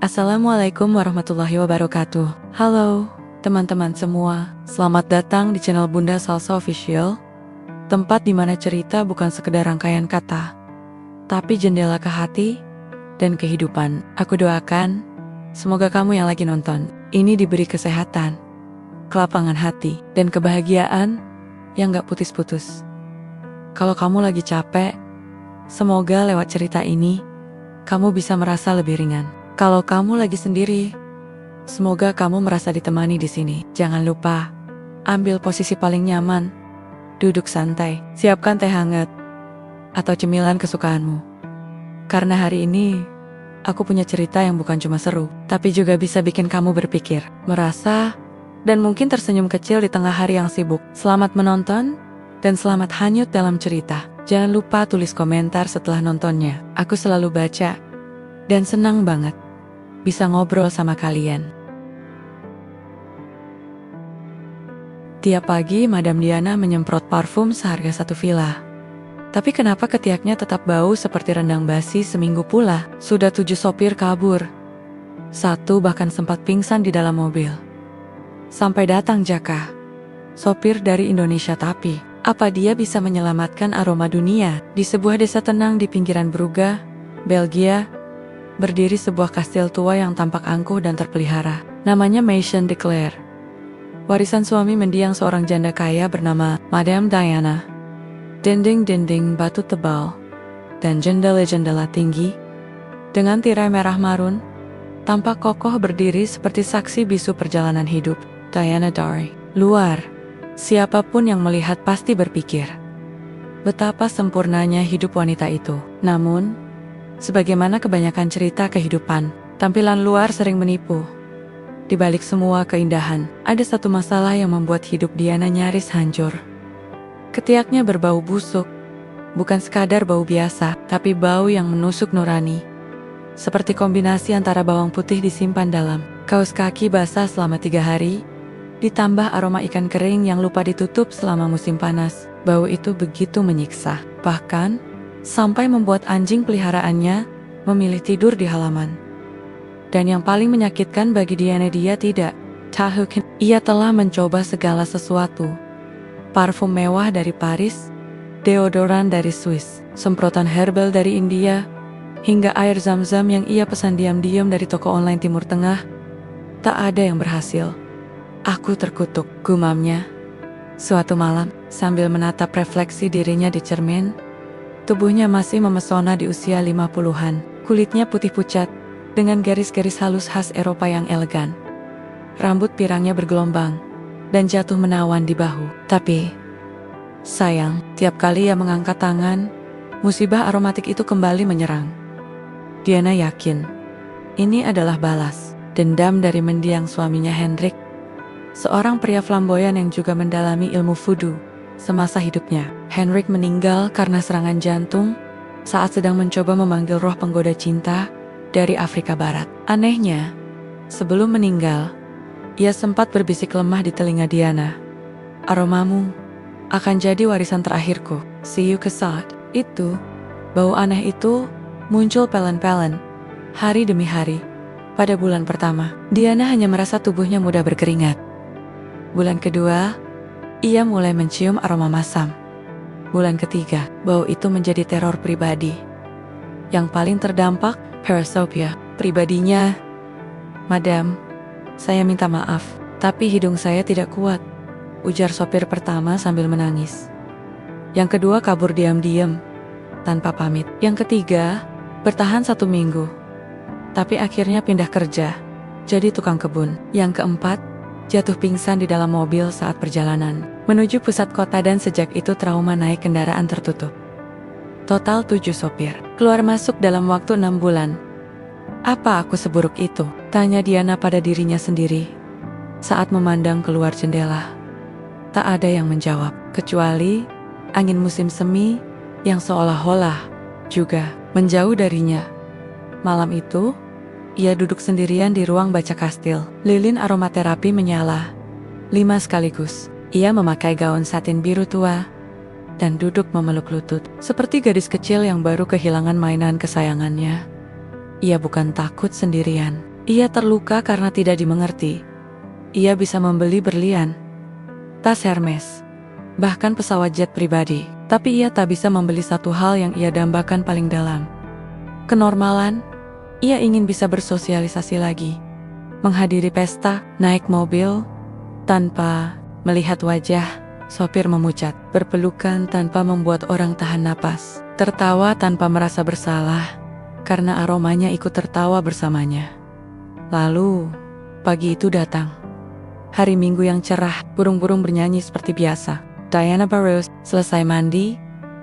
Assalamualaikum warahmatullahi wabarakatuh. Halo, teman-teman semua. Selamat datang di channel Bunda Salsa Official, tempat di mana cerita bukan sekedar rangkaian kata, tapi jendela ke hati dan kehidupan. Aku doakan, semoga kamu yang lagi nonton ini diberi kesehatan, kelapangan hati, dan kebahagiaan yang gak putus-putus. Kalau kamu lagi capek, semoga lewat cerita ini, kamu bisa merasa lebih ringan. Kalau kamu lagi sendiri, semoga kamu merasa ditemani di sini. Jangan lupa, ambil posisi paling nyaman, duduk santai, siapkan teh hangat, atau cemilan kesukaanmu. Karena hari ini, aku punya cerita yang bukan cuma seru, tapi juga bisa bikin kamu berpikir, merasa, dan mungkin tersenyum kecil di tengah hari yang sibuk. Selamat menonton, dan selamat hanyut dalam cerita. Jangan lupa tulis komentar setelah nontonnya. Aku selalu baca, dan senang banget bisa ngobrol sama kalian. Tiap pagi Madam Diana menyemprot parfum seharga 1 villa. Tapi kenapa ketiaknya tetap bau seperti rendang basi seminggu pula? Sudah 7 sopir kabur. 1 bahkan sempat pingsan di dalam mobil. Sampai datang Jaka, sopir dari Indonesia. Tapi apa dia bisa menyelamatkan aroma dunia? Di sebuah desa tenang di pinggiran Brugge, Belgia, berdiri sebuah kastil tua yang tampak angkuh dan terpelihara. Namanya Maison de Claire. Warisan suami mendiang seorang janda kaya bernama Madame Diana. Dinding-dinding batu tebal dan jendela-jendela tinggi dengan tirai merah marun tampak kokoh berdiri seperti saksi bisu perjalanan hidup Diana dari luar. Siapapun yang melihat pasti berpikir, betapa sempurnanya hidup wanita itu. Namun, sebagaimana kebanyakan cerita kehidupan, tampilan luar sering menipu. Di balik semua keindahan, ada satu masalah yang membuat hidup Diana nyaris hancur. Ketiaknya berbau busuk, bukan sekadar bau biasa, tapi bau yang menusuk nurani. Seperti kombinasi antara bawang putih disimpan dalam kaos kaki basah selama 3 hari, ditambah aroma ikan kering yang lupa ditutup selama musim panas. Bau itu begitu menyiksa, bahkan sampai membuat anjing peliharaannya memilih tidur di halaman. Dan yang paling menyakitkan bagi Diana, dia tidak tahu ia telah mencoba segala sesuatu. Parfum mewah dari Paris, deodoran dari Swiss, semprotan herbal dari India, hingga air zam-zam yang ia pesan diam-diam dari toko online Timur Tengah. Tak ada yang berhasil. Aku terkutuk, gumamnya. Suatu malam, sambil menatap refleksi dirinya di cermin, tubuhnya masih memesona di usia 50-an. Kulitnya putih pucat, dengan garis-garis halus khas Eropa yang elegan. Rambut pirangnya bergelombang, dan jatuh menawan di bahu. Tapi, sayang, tiap kali ia mengangkat tangan, musibah aromatik itu kembali menyerang. Diana yakin, ini adalah balas dendam dari mendiang suaminya Hendrik, seorang pria flamboyan yang juga mendalami ilmu voodoo. Semasa hidupnya, Hendrik meninggal karena serangan jantung saat sedang mencoba memanggil roh penggoda cinta dari Afrika Barat. Anehnya, sebelum meninggal, ia sempat berbisik lemah di telinga Diana. Aromamu akan jadi warisan terakhirku. See you kesat. Itu, bau aneh itu muncul pelan-pelan, hari demi hari. Pada bulan pertama, Diana hanya merasa tubuhnya mudah berkeringat. Bulan kedua, ia mulai mencium aroma masam. Bulan ketiga, bau itu menjadi teror pribadi. Yang paling terdampak, parasopia. Pribadinya, Madam, saya minta maaf, tapi hidung saya tidak kuat, ujar sopir pertama sambil menangis. Yang kedua kabur diam-diam, tanpa pamit. Yang ketiga, bertahan 1 minggu, tapi akhirnya pindah kerja, jadi tukang kebun. Yang keempat, jatuh pingsan di dalam mobil saat perjalanan menuju pusat kota, dan sejak itu trauma naik kendaraan tertutup. Total 7 sopir keluar masuk dalam waktu 6 bulan. Apa aku seburuk itu? Tanya Diana pada dirinya sendiri saat memandang keluar jendela. Tak ada yang menjawab, kecuali angin musim semi yang seolah-olah juga menjauh darinya. Malam itu, ia duduk sendirian di ruang baca kastil. Lilin aromaterapi menyala 5 sekaligus. Ia memakai gaun satin biru tua dan duduk memeluk lutut, seperti gadis kecil yang baru kehilangan mainan kesayangannya. Ia bukan takut sendirian, Ia terluka karena tidak dimengerti. Ia bisa membeli berlian, tas Hermes, bahkan pesawat jet pribadi. Tapi ia tak bisa membeli satu hal yang ia dambakan paling dalam. Kenormalan. Ia ingin bisa bersosialisasi lagi, menghadiri pesta, naik mobil, tanpa melihat wajah sopir memucat, berpelukan tanpa membuat orang tahan napas, tertawa tanpa merasa bersalah, karena aromanya ikut tertawa bersamanya. Lalu, pagi itu datang. Hari Minggu yang cerah, burung-burung bernyanyi seperti biasa. Diana Barros selesai mandi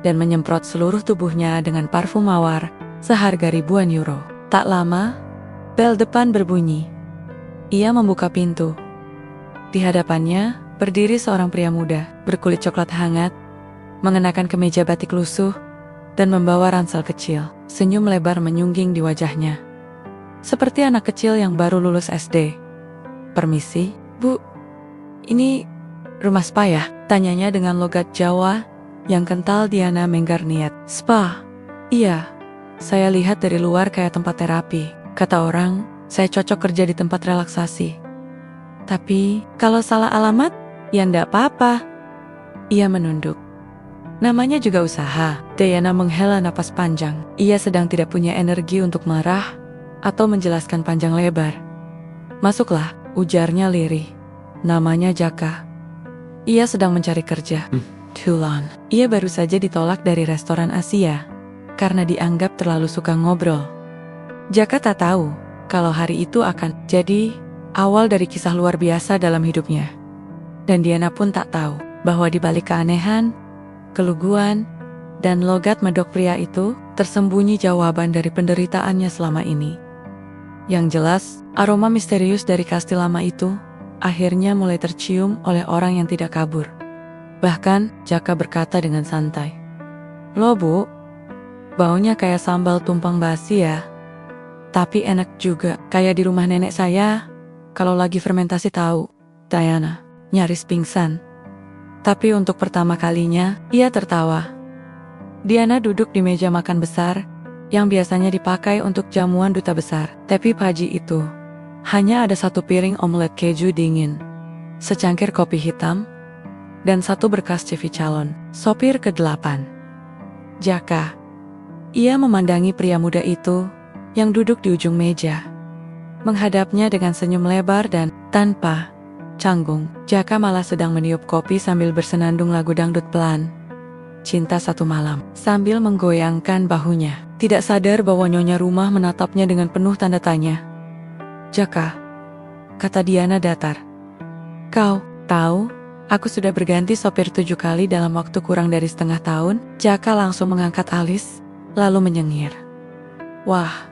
dan menyemprot seluruh tubuhnya dengan parfum mawar seharga ribuan euro. Tak lama, bel depan berbunyi. Ia membuka pintu. Di hadapannya berdiri seorang pria muda berkulit coklat hangat, mengenakan kemeja batik lusuh, dan membawa ransel kecil. Senyum lebar menyungging di wajahnya, seperti anak kecil yang baru lulus SD. "Permisi, Bu. Ini rumah spa ya?" Tanyanya dengan logat Jawa yang kental. Diana menggar niat. "Spa? Iya. Saya lihat dari luar kayak tempat terapi. Kata orang, saya cocok kerja di tempat relaksasi. Tapi, kalau salah alamat, ya ndak apa-apa." Ia menunduk. Namanya juga usaha. Diana menghela napas panjang. Ia sedang tidak punya energi untuk marah atau menjelaskan panjang lebar. "Masuklah," ujarnya lirih. "Namanya Jaka. Ia sedang mencari kerja." Tulan. Ia baru saja ditolak dari restoran Asia karena dianggap terlalu suka ngobrol. Jaka tak tahu kalau hari itu akan jadi awal dari kisah luar biasa dalam hidupnya. Dan Diana pun tak tahu bahwa di balik keanehan, keluguan, dan logat medok pria itu tersembunyi jawaban dari penderitaannya selama ini. Yang jelas, aroma misterius dari kastil lama itu akhirnya mulai tercium oleh orang yang tidak kabur. Bahkan, Jaka berkata dengan santai, "Loh Bu, baunya kayak sambal tumpang basi ya. Tapi enak juga, kayak di rumah nenek saya kalau lagi fermentasi tahu." Diana nyaris pingsan. Tapi untuk pertama kalinya, ia tertawa. Diana duduk di meja makan besar yang biasanya dipakai untuk jamuan duta besar. Tapi pagi itu hanya ada satu piring omelet keju dingin, secangkir kopi hitam, dan satu berkas CV calon sopir ke-8. Jaka. Ia memandangi pria muda itu yang duduk di ujung meja, menghadapnya dengan senyum lebar dan tanpa canggung. Jaka malah sedang meniup kopi sambil bersenandung lagu dangdut pelan, "Cinta Satu Malam," sambil menggoyangkan bahunya. Tidak sadar bahwa nyonya rumah menatapnya dengan penuh tanda tanya. "Jaka," kata Diana datar. "Kau tahu, aku sudah berganti sopir 7 kali dalam waktu kurang dari setengah tahun." Jaka langsung mengangkat alis, lalu menyengir. "Wah,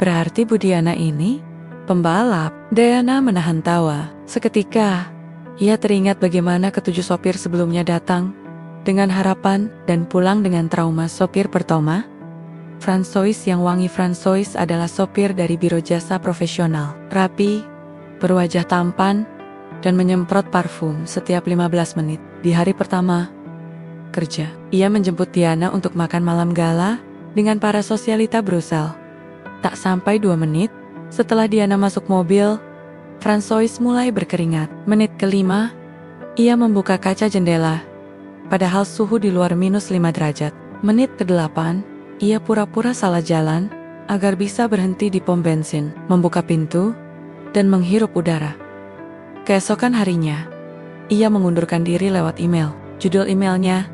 berarti Bu Diana ini pembalap." Diana menahan tawa. Seketika, ia teringat bagaimana ketujuh sopir sebelumnya datang dengan harapan dan pulang dengan trauma. Sopir pertama, Francois yang wangi. Francois adalah sopir dari biro jasa profesional, rapi, berwajah tampan, dan menyemprot parfum setiap 15 menit. Di hari pertama kerja, ia menjemput Diana untuk makan malam gala dengan para sosialita Brussels. Tak sampai 2 menit, setelah Diana masuk mobil, Francois mulai berkeringat. Menit ke-5, ia membuka kaca jendela, padahal suhu di luar -5 derajat. Menit ke-8, ia pura-pura salah jalan agar bisa berhenti di pom bensin, membuka pintu, dan menghirup udara. Keesokan harinya, ia mengundurkan diri lewat email. Judul emailnya,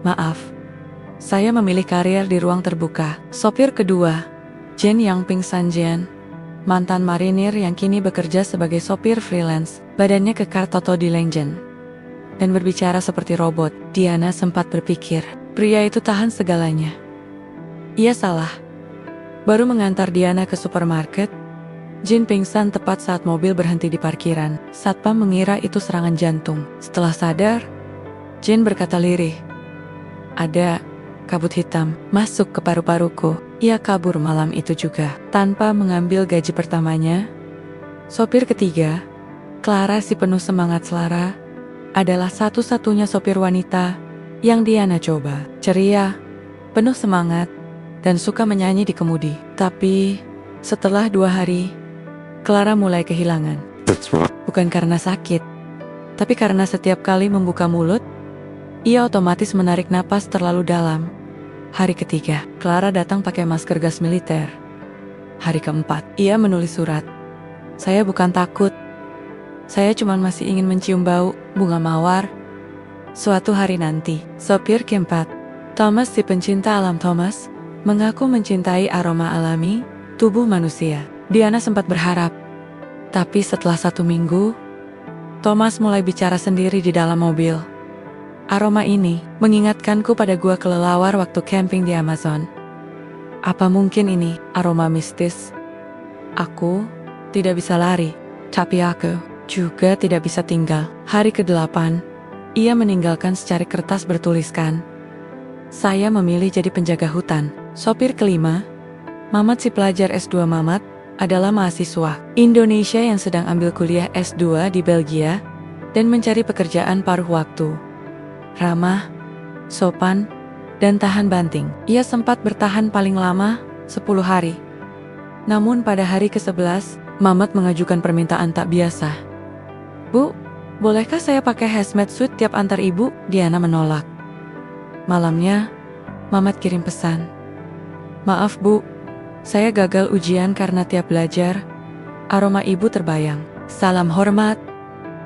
"Maaf, saya memilih karir di ruang terbuka." Sopir kedua, Jen Yangping Sanjian, mantan marinir yang kini bekerja sebagai sopir freelance, badannya kekar Toto di Lengjen, dan berbicara seperti robot. Diana sempat berpikir, pria itu tahan segalanya. Ia salah. Baru mengantar Diana ke supermarket, Jin pingsan tepat saat mobil berhenti di parkiran. Satpam mengira itu serangan jantung. Setelah sadar, Jin berkata lirih, "Ada kabut hitam masuk ke paru-paruku." Ia kabur malam itu juga, tanpa mengambil gaji pertamanya. Sopir ketiga, Clara si penuh semangat Selara, adalah satu-satunya sopir wanita yang Diana coba. Ceria, penuh semangat, dan suka menyanyi di kemudi. Tapi, setelah 2 hari, Clara mulai kehilangan. Bukan karena sakit, tapi karena setiap kali membuka mulut, ia otomatis menarik napas terlalu dalam. Hari ketiga, Clara datang pakai masker gas militer. Hari keempat, ia menulis surat. Saya bukan takut. Saya cuma masih ingin mencium bau bunga mawar. Suatu hari nanti, sopir keempat, Thomas si pencinta alam Thomas, mengaku mencintai aroma alami tubuh manusia. Diana sempat berharap. Tapi setelah 1 minggu, Thomas mulai bicara sendiri di dalam mobil. Aroma ini mengingatkanku pada gua kelelawar waktu camping di Amazon. Apa mungkin ini aroma mistis? Aku tidak bisa lari, tapi aku juga tidak bisa tinggal. Hari ke-8, ia meninggalkan secari kertas bertuliskan, "Saya memilih jadi penjaga hutan." Sopir kelima, Mamat si pelajar S2 Mamat, adalah mahasiswa Indonesia yang sedang ambil kuliah S2 di Belgia dan mencari pekerjaan paruh waktu. Ramah, sopan, dan tahan banting. Ia sempat bertahan paling lama 10 hari. Namun pada hari ke-11, Mamat mengajukan permintaan tak biasa. "Bu, bolehkah saya pakai hazmat suit tiap antar ibu?" Diana menolak. Malamnya, Mamat kirim pesan. "Maaf bu, saya gagal ujian karena tiap belajar, aroma ibu terbayang. Salam hormat."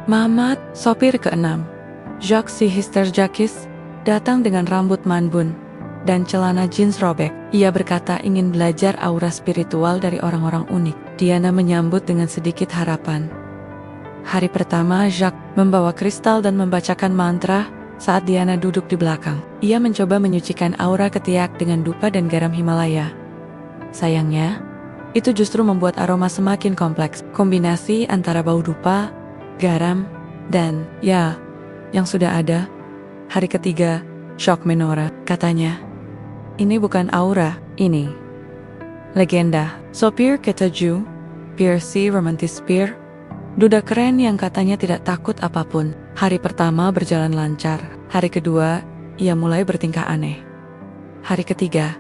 Mamat, sopir ke-6, Jacques si Histerjakis, datang dengan rambut manbun dan celana jeans robek. Ia berkata ingin belajar aura spiritual dari orang-orang unik. Diana menyambut dengan sedikit harapan. Hari pertama, Jacques membawa kristal dan membacakan mantra saat Diana duduk di belakang. Ia mencoba menyucikan aura ketiak dengan dupa dan garam Himalaya. Sayangnya, itu justru membuat aroma semakin kompleks. Kombinasi antara bau dupa, garam, dan, ya, yang sudah ada. Hari ketiga, shock menora, katanya. Ini bukan aura, ini legenda. Sopir ketujuh, Pierre C. Romantis Pierre, duda keren yang katanya tidak takut apapun. Hari pertama berjalan lancar. Hari kedua, ia mulai bertingkah aneh. Hari ketiga,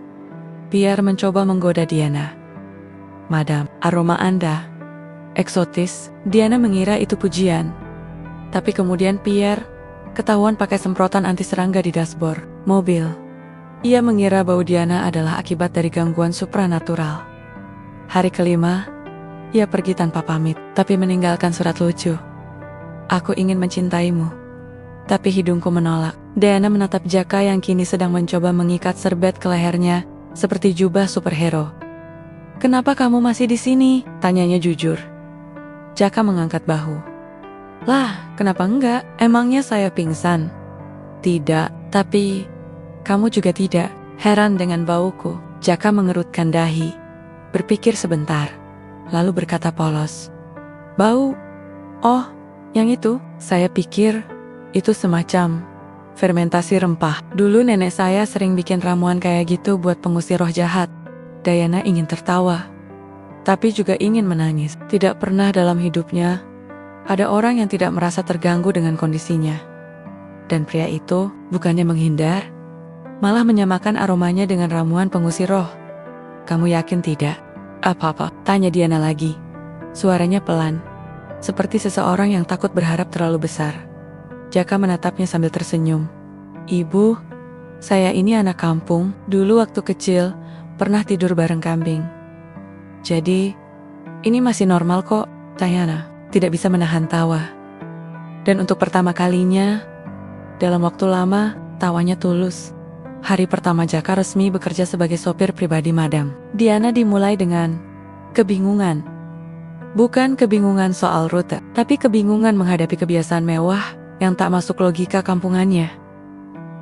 Pierre mencoba menggoda Diana. "Madam, aroma Anda eksotis." Diana mengira itu pujian. Tapi kemudian Pierre ketahuan pakai semprotan anti serangga di dashboard mobil. Ia mengira bau Diana adalah akibat dari gangguan supranatural. Hari kelima, ia pergi tanpa pamit, tapi meninggalkan surat lucu. "Aku ingin mencintaimu." Tapi hidungku menolak. Diana menatap Jaka yang kini sedang mencoba mengikat serbet ke lehernya seperti jubah superhero. "Kenapa kamu masih di sini?" tanyanya jujur. Jaka mengangkat bahu. "Lah, kenapa enggak? Emangnya saya pingsan?" "Tidak, tapi kamu juga tidak." Heran dengan bauku, Jaka mengerutkan dahi, berpikir sebentar, lalu berkata polos, "Bau? Oh, yang itu." Saya pikir itu semacam fermentasi rempah. Dulu nenek saya sering bikin ramuan kayak gitu buat pengusir roh jahat. Diana ingin tertawa, tapi juga ingin menangis. Tidak pernah dalam hidupnya ada orang yang tidak merasa terganggu dengan kondisinya. Dan pria itu bukannya menghindar, malah menyamakan aromanya dengan ramuan pengusir roh. "Kamu yakin tidak?" "Apa-apa?" tanya Diana lagi. Suaranya pelan, seperti seseorang yang takut berharap terlalu besar. Jaka menatapnya sambil tersenyum. "Ibu, saya ini anak kampung. Dulu waktu kecil pernah tidur bareng kambing. Jadi, ini masih normal kok." Diana tidak bisa menahan tawa. Dan untuk pertama kalinya, dalam waktu lama, tawanya tulus. Hari pertama Jaka resmi bekerja sebagai sopir pribadi Madam. Diana dimulai dengan kebingungan. Bukan kebingungan soal rute, tapi kebingungan menghadapi kebiasaan mewah yang tak masuk logika kampungannya.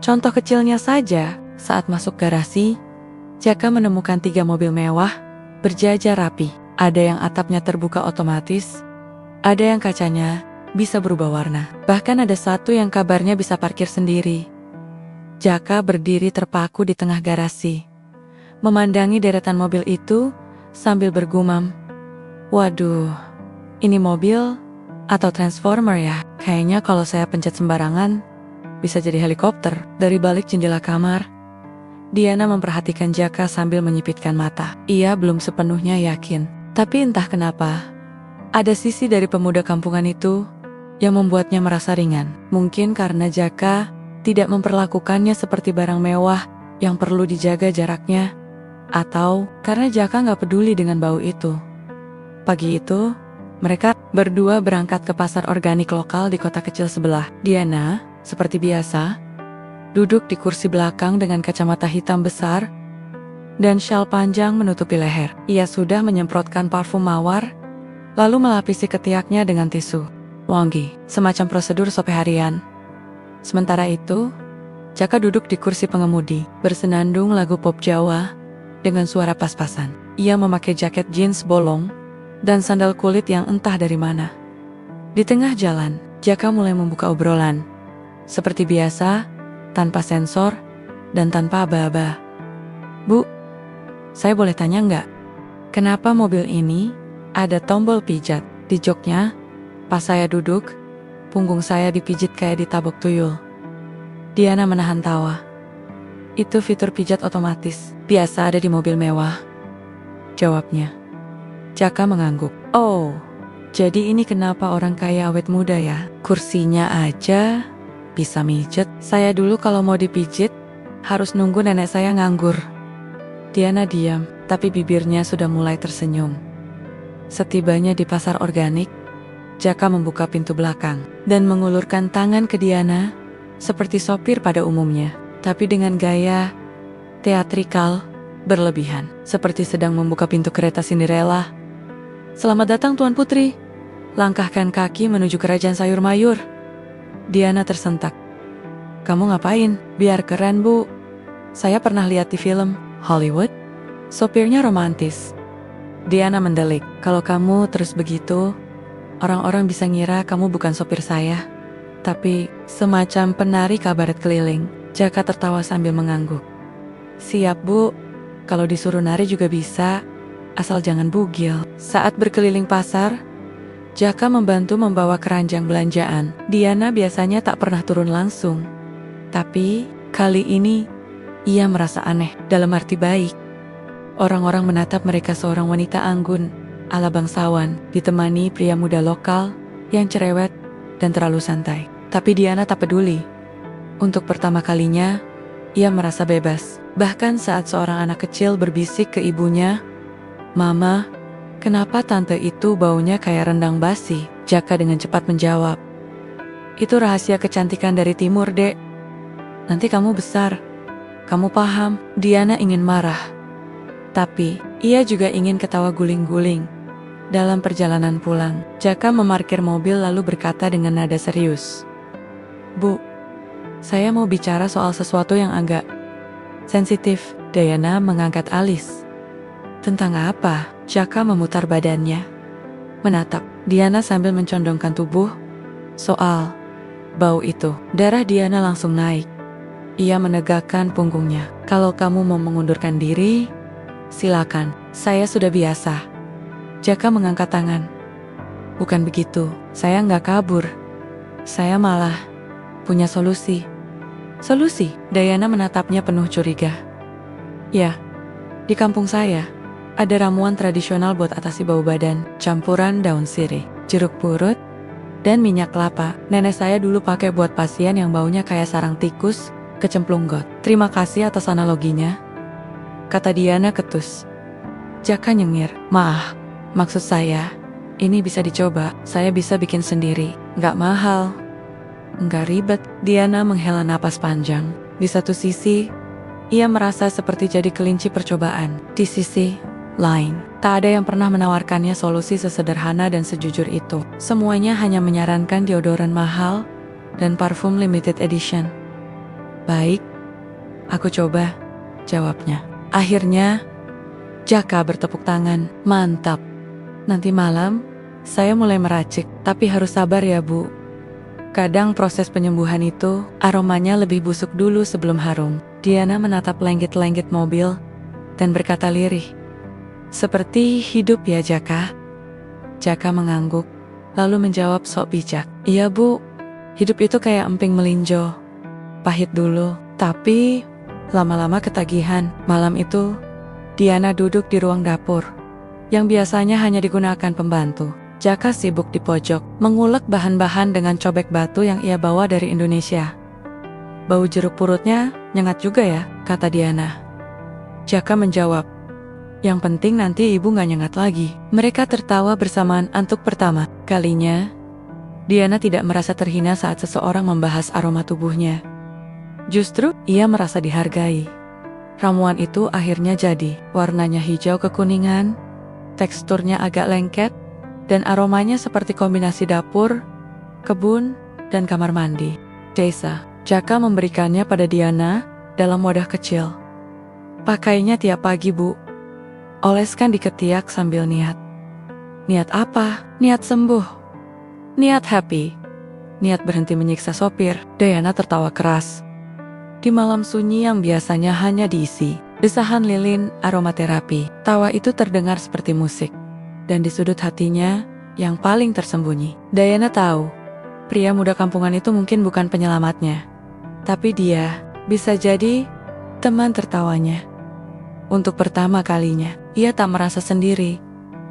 Contoh kecilnya saja, saat masuk garasi, Jaka menemukan 3 mobil mewah, berjajar rapi. Ada yang atapnya terbuka otomatis, ada yang kacanya bisa berubah warna. Bahkan ada satu yang kabarnya bisa parkir sendiri. Jaka berdiri terpaku di tengah garasi, memandangi deretan mobil itu sambil bergumam, "Waduh, ini mobil atau transformer ya? Kayaknya kalau saya pencet sembarangan, bisa jadi helikopter." Dari balik jendela kamar, Diana memperhatikan Jaka sambil menyipitkan mata. Ia belum sepenuhnya yakin, tapi entah kenapa, Ada sisi dari pemuda kampungan itu yang membuatnya merasa ringan. Mungkin karena Jaka tidak memperlakukannya seperti barang mewah yang perlu dijaga jaraknya, atau karena Jaka nggak peduli dengan bau itu. Pagi itu, mereka berdua berangkat ke pasar organik lokal di kota kecil sebelah. Diana, seperti biasa, duduk di kursi belakang dengan kacamata hitam besar dan syal panjang menutupi leher. Ia sudah menyemprotkan parfum mawar, lalu melapisi ketiaknya dengan tisu. Wangi, semacam prosedur sope harian. Sementara itu, Jaka duduk di kursi pengemudi, bersenandung lagu pop Jawa dengan suara pas-pasan. Ia memakai jaket jeans bolong dan sandal kulit yang entah dari mana. Di tengah jalan, Jaka mulai membuka obrolan. Seperti biasa, tanpa sensor dan tanpa aba-aba. Bu, saya boleh tanya nggak? Kenapa mobil ini ada tombol pijat di joknya? Pas saya duduk, punggung saya dipijit kayak ditabok tuyul. Diana menahan tawa. Itu fitur pijat otomatis, biasa ada di mobil mewah, jawabnya. Jaka mengangguk. Oh, jadi ini kenapa orang kaya awet muda ya? Kursinya aja bisa mijet. Saya dulu kalau mau dipijit, harus nunggu nenek saya nganggur. Diana diam, tapi bibirnya sudah mulai tersenyum. Setibanya di pasar organik, Jaka membuka pintu belakang dan mengulurkan tangan ke Diana seperti sopir pada umumnya, tapi dengan gaya teatrikal berlebihan, seperti sedang membuka pintu kereta Cinderella. Selamat datang Tuan Putri, langkahkan kaki menuju kerajaan sayur mayur. Diana tersentak. Kamu ngapain? Biar keren Bu. Saya pernah lihat di film Hollywood. Sopirnya romantis. Diana mendelik. Kalau kamu terus begitu, orang-orang bisa ngira kamu bukan sopir saya, tapi semacam penari kabaret keliling. Jaka tertawa sambil mengangguk. Siap Bu, kalau disuruh nari juga bisa, asal jangan bugil. Saat berkeliling pasar, Jaka membantu membawa keranjang belanjaan. Diana biasanya tak pernah turun langsung, tapi kali ini ia merasa aneh, dalam arti baik. Orang-orang menatap mereka seorang wanita anggun, ala bangsawan, ditemani pria muda lokal yang cerewet dan terlalu santai. Tapi Diana tak peduli. Untuk pertama kalinya, ia merasa bebas. Bahkan saat seorang anak kecil berbisik ke ibunya, Mama, kenapa tante itu baunya kayak rendang basi? Jaka dengan cepat menjawab. Itu rahasia kecantikan dari timur, Dek. Nanti kamu besar, kamu paham. Diana ingin marah, tapi ia juga ingin ketawa guling-guling. Dalam perjalanan pulang, Jaka memarkir mobil lalu berkata dengan nada serius. Bu, saya mau bicara soal sesuatu yang agak sensitif. Diana mengangkat alis. Tentang apa? Jaka memutar badannya, menatap Diana sambil mencondongkan tubuh. Soal bau itu. Darah Diana langsung naik. Ia menegakkan punggungnya. Kalau kamu mau mengundurkan diri, silakan, saya sudah biasa. Jaka mengangkat tangan. Bukan begitu, saya nggak kabur. Saya malah punya solusi. Solusi? Diana menatapnya penuh curiga. Ya, di kampung saya ada ramuan tradisional buat atasi bau badan, campuran daun sirih, jeruk purut, dan minyak kelapa. Nenek saya dulu pakai buat pasien yang baunya kayak sarang tikus, kecemplung got. Terima kasih atas analoginya, kata Diana ketus. Jaka nyengir. Maaf, maksud saya, ini bisa dicoba. Saya bisa bikin sendiri. Nggak mahal, nggak ribet. Diana menghela napas panjang. Di satu sisi, ia merasa seperti jadi kelinci percobaan. Di sisi lain, tak ada yang pernah menawarkannya solusi sesederhana dan sejujur itu. Semuanya hanya menyarankan deodoran mahal dan parfum limited edition. Baik, aku coba, jawabnya. Akhirnya, Jaka bertepuk tangan. Mantap. Nanti malam, saya mulai meracik. Tapi harus sabar ya Bu. Kadang proses penyembuhan itu, aromanya lebih busuk dulu sebelum harum. Diana menatap lenggit-lenggit mobil dan berkata lirih. Seperti hidup ya Jaka. Jaka mengangguk, lalu menjawab sok bijak. Iya Bu, hidup itu kayak emping melinjo. Pahit dulu, tapi lama-lama ketagihan. Malam itu, Diana duduk di ruang dapur, yang biasanya hanya digunakan pembantu. Jaka sibuk di pojok, mengulek bahan-bahan dengan cobek batu yang ia bawa dari Indonesia. Bau jeruk purutnya nyengat juga ya, kata Diana. Jaka menjawab, yang penting nanti ibu gak nyengat lagi. Mereka tertawa bersamaan untuk pertama kalinya. Diana tidak merasa terhina saat seseorang membahas aroma tubuhnya. Justru, ia merasa dihargai. Ramuan itu akhirnya jadi, warnanya hijau kekuningan, teksturnya agak lengket, dan aromanya seperti kombinasi dapur, kebun, dan kamar mandi. Desa, Jaka memberikannya pada Diana dalam wadah kecil. Pakainya tiap pagi, Bu. Oleskan di ketiak sambil niat. Niat apa? Niat sembuh. Niat happy. Niat berhenti menyiksa sopir. Diana tertawa keras. Di malam sunyi yang biasanya hanya diisi desahan lilin aromaterapi, tawa itu terdengar seperti musik. Dan di sudut hatinya yang paling tersembunyi, Diana tahu, pria muda kampungan itu mungkin bukan penyelamatnya. Tapi dia bisa jadi teman tertawanya. Untuk pertama kalinya, ia tak merasa sendiri.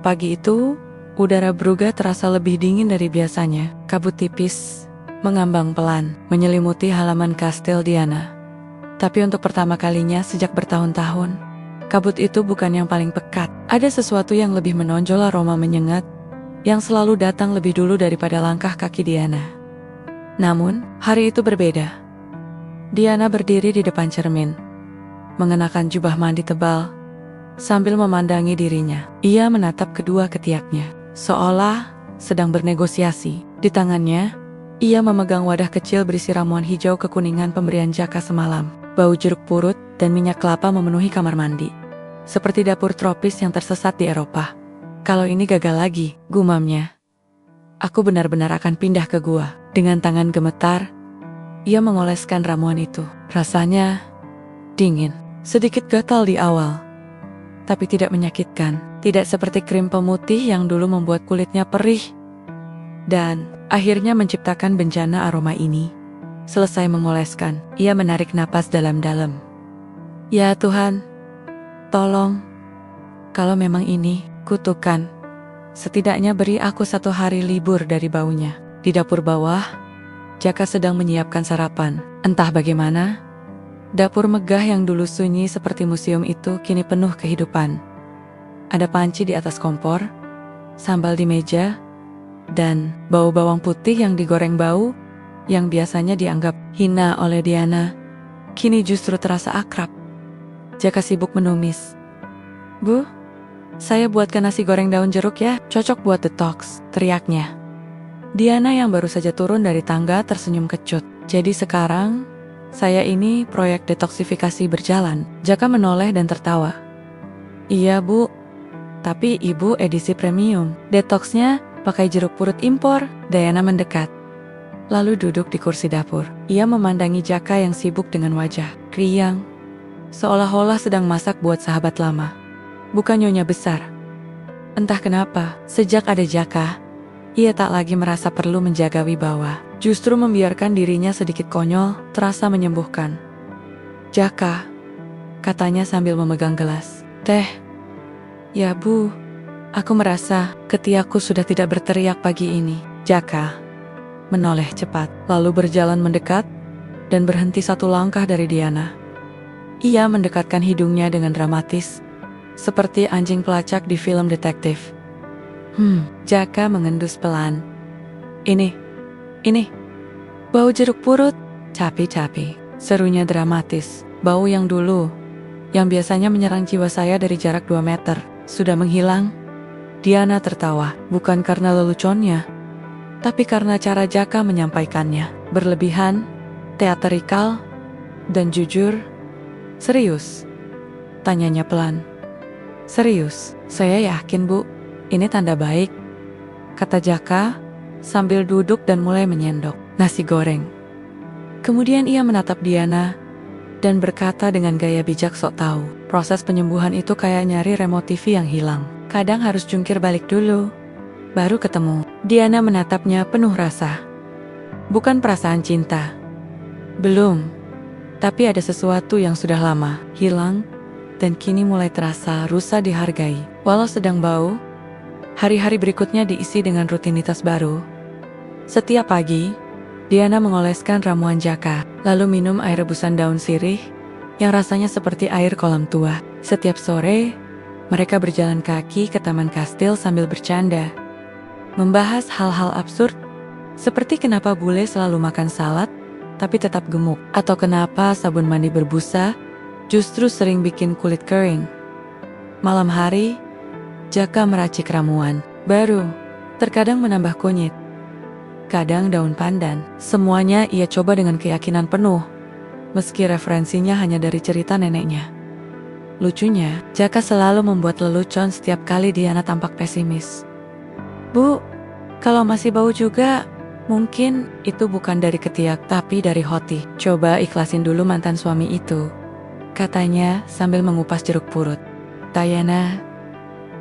Pagi itu, udara Brugge terasa lebih dingin dari biasanya. Kabut tipis mengambang pelan, menyelimuti halaman kastil Diana. Tapi untuk pertama kalinya sejak bertahun-tahun, kabut itu bukan yang paling pekat. Ada sesuatu yang lebih menonjol, aroma menyengat, yang selalu datang lebih dulu daripada langkah kaki Diana. Namun, hari itu berbeda. Diana berdiri di depan cermin, mengenakan jubah mandi tebal, sambil memandangi dirinya. Ia menatap kedua ketiaknya, seolah sedang bernegosiasi. Di tangannya, ia memegang wadah kecil berisi ramuan hijau kekuningan pemberian Jaka semalam. Bau jeruk purut dan minyak kelapa memenuhi kamar mandi. Seperti dapur tropis yang tersesat di Eropa. Kalau ini gagal lagi, gumamnya, aku benar-benar akan pindah ke gua. Dengan tangan gemetar, ia mengoleskan ramuan itu. Rasanya dingin, sedikit gatal di awal, tapi tidak menyakitkan. Tidak seperti krim pemutih yang dulu membuat kulitnya perih. Dan akhirnya menciptakan bencana aroma ini. Selesai mengoleskan, ia menarik napas dalam-dalam. Ya Tuhan, tolong, kalau memang ini kutukan, setidaknya beri aku 1 hari libur dari baunya. Di dapur bawah, Jaka sedang menyiapkan sarapan. Entah bagaimana, dapur megah yang dulu sunyi seperti museum itu kini penuh kehidupan. Ada panci di atas kompor, sambal di meja, dan bau bawang putih yang digoreng bau, yang biasanya dianggap hina oleh Diana, kini justru terasa akrab. Jaka sibuk menumis. Bu, saya buatkan nasi goreng daun jeruk ya, cocok buat detox, teriaknya. Diana yang baru saja turun dari tangga tersenyum kecut. Jadi sekarang, saya ini proyek detoksifikasi berjalan. Jaka menoleh dan tertawa. Iya Bu, tapi ibu edisi premium. Detoxnya pakai jeruk purut impor. Diana mendekat, lalu duduk di kursi dapur. Ia memandangi Jaka yang sibuk dengan wajah kriang, seolah-olah sedang masak buat sahabat lama, bukan nyonya besar. Entah kenapa, sejak ada Jaka, ia tak lagi merasa perlu menjaga wibawa. Justru membiarkan dirinya sedikit konyol, terasa menyembuhkan. Jaka, katanya sambil memegang gelas. Teh. Ya Bu, aku merasa ketiakku sudah tidak berteriak pagi ini. Jaka menoleh cepat, lalu berjalan mendekat, dan berhenti 1 langkah dari Diana. Ia mendekatkan hidungnya dengan dramatis, seperti anjing pelacak di film detektif. Jaka mengendus pelan. Ini, bau jeruk purut, capi-capi, serunya dramatis. Bau yang dulu, yang biasanya menyerang jiwa saya dari jarak 2 meter, sudah menghilang. Diana tertawa, bukan karena leluconnya, tapi karena cara Jaka menyampaikannya. Berlebihan, teatrikal, dan jujur. Serius? Tanyanya pelan. Serius, saya yakin Bu, ini tanda baik, kata Jaka sambil duduk dan mulai menyendok nasi goreng. Kemudian ia menatap Diana dan berkata dengan gaya bijak sok tahu, proses penyembuhan itu kayak nyari remote TV yang hilang. Kadang harus jungkir balik dulu, baru ketemu. Diana menatapnya penuh rasa. Bukan perasaan cinta. Belum. Tapi ada sesuatu yang sudah lama hilang dan kini mulai terasa rusak dihargai. Walau sedang bau, Hari-hari berikutnya diisi dengan rutinitas baru. Setiap pagi, Diana mengoleskan ramuan Jaka, lalu minum air rebusan daun sirih yang rasanya seperti air kolam tua. Setiap sore, mereka berjalan kaki ke taman kastil sambil bercanda, membahas hal-hal absurd seperti kenapa bule selalu makan salad tapi tetap gemuk, atau kenapa sabun mandi berbusa justru sering bikin kulit kering. Malam hari, Jaka meracik ramuan baru, terkadang menambah kunyit, kadang daun pandan. Semuanya ia coba dengan keyakinan penuh, meski referensinya hanya dari cerita neneknya. Lucunya, Jaka selalu membuat lelucon setiap kali Diana tampak pesimis. "Bu, kalau masih bau juga, mungkin itu bukan dari ketiak tapi dari hoti. Coba ikhlasin dulu mantan suami itu," katanya sambil mengupas jeruk purut. Diana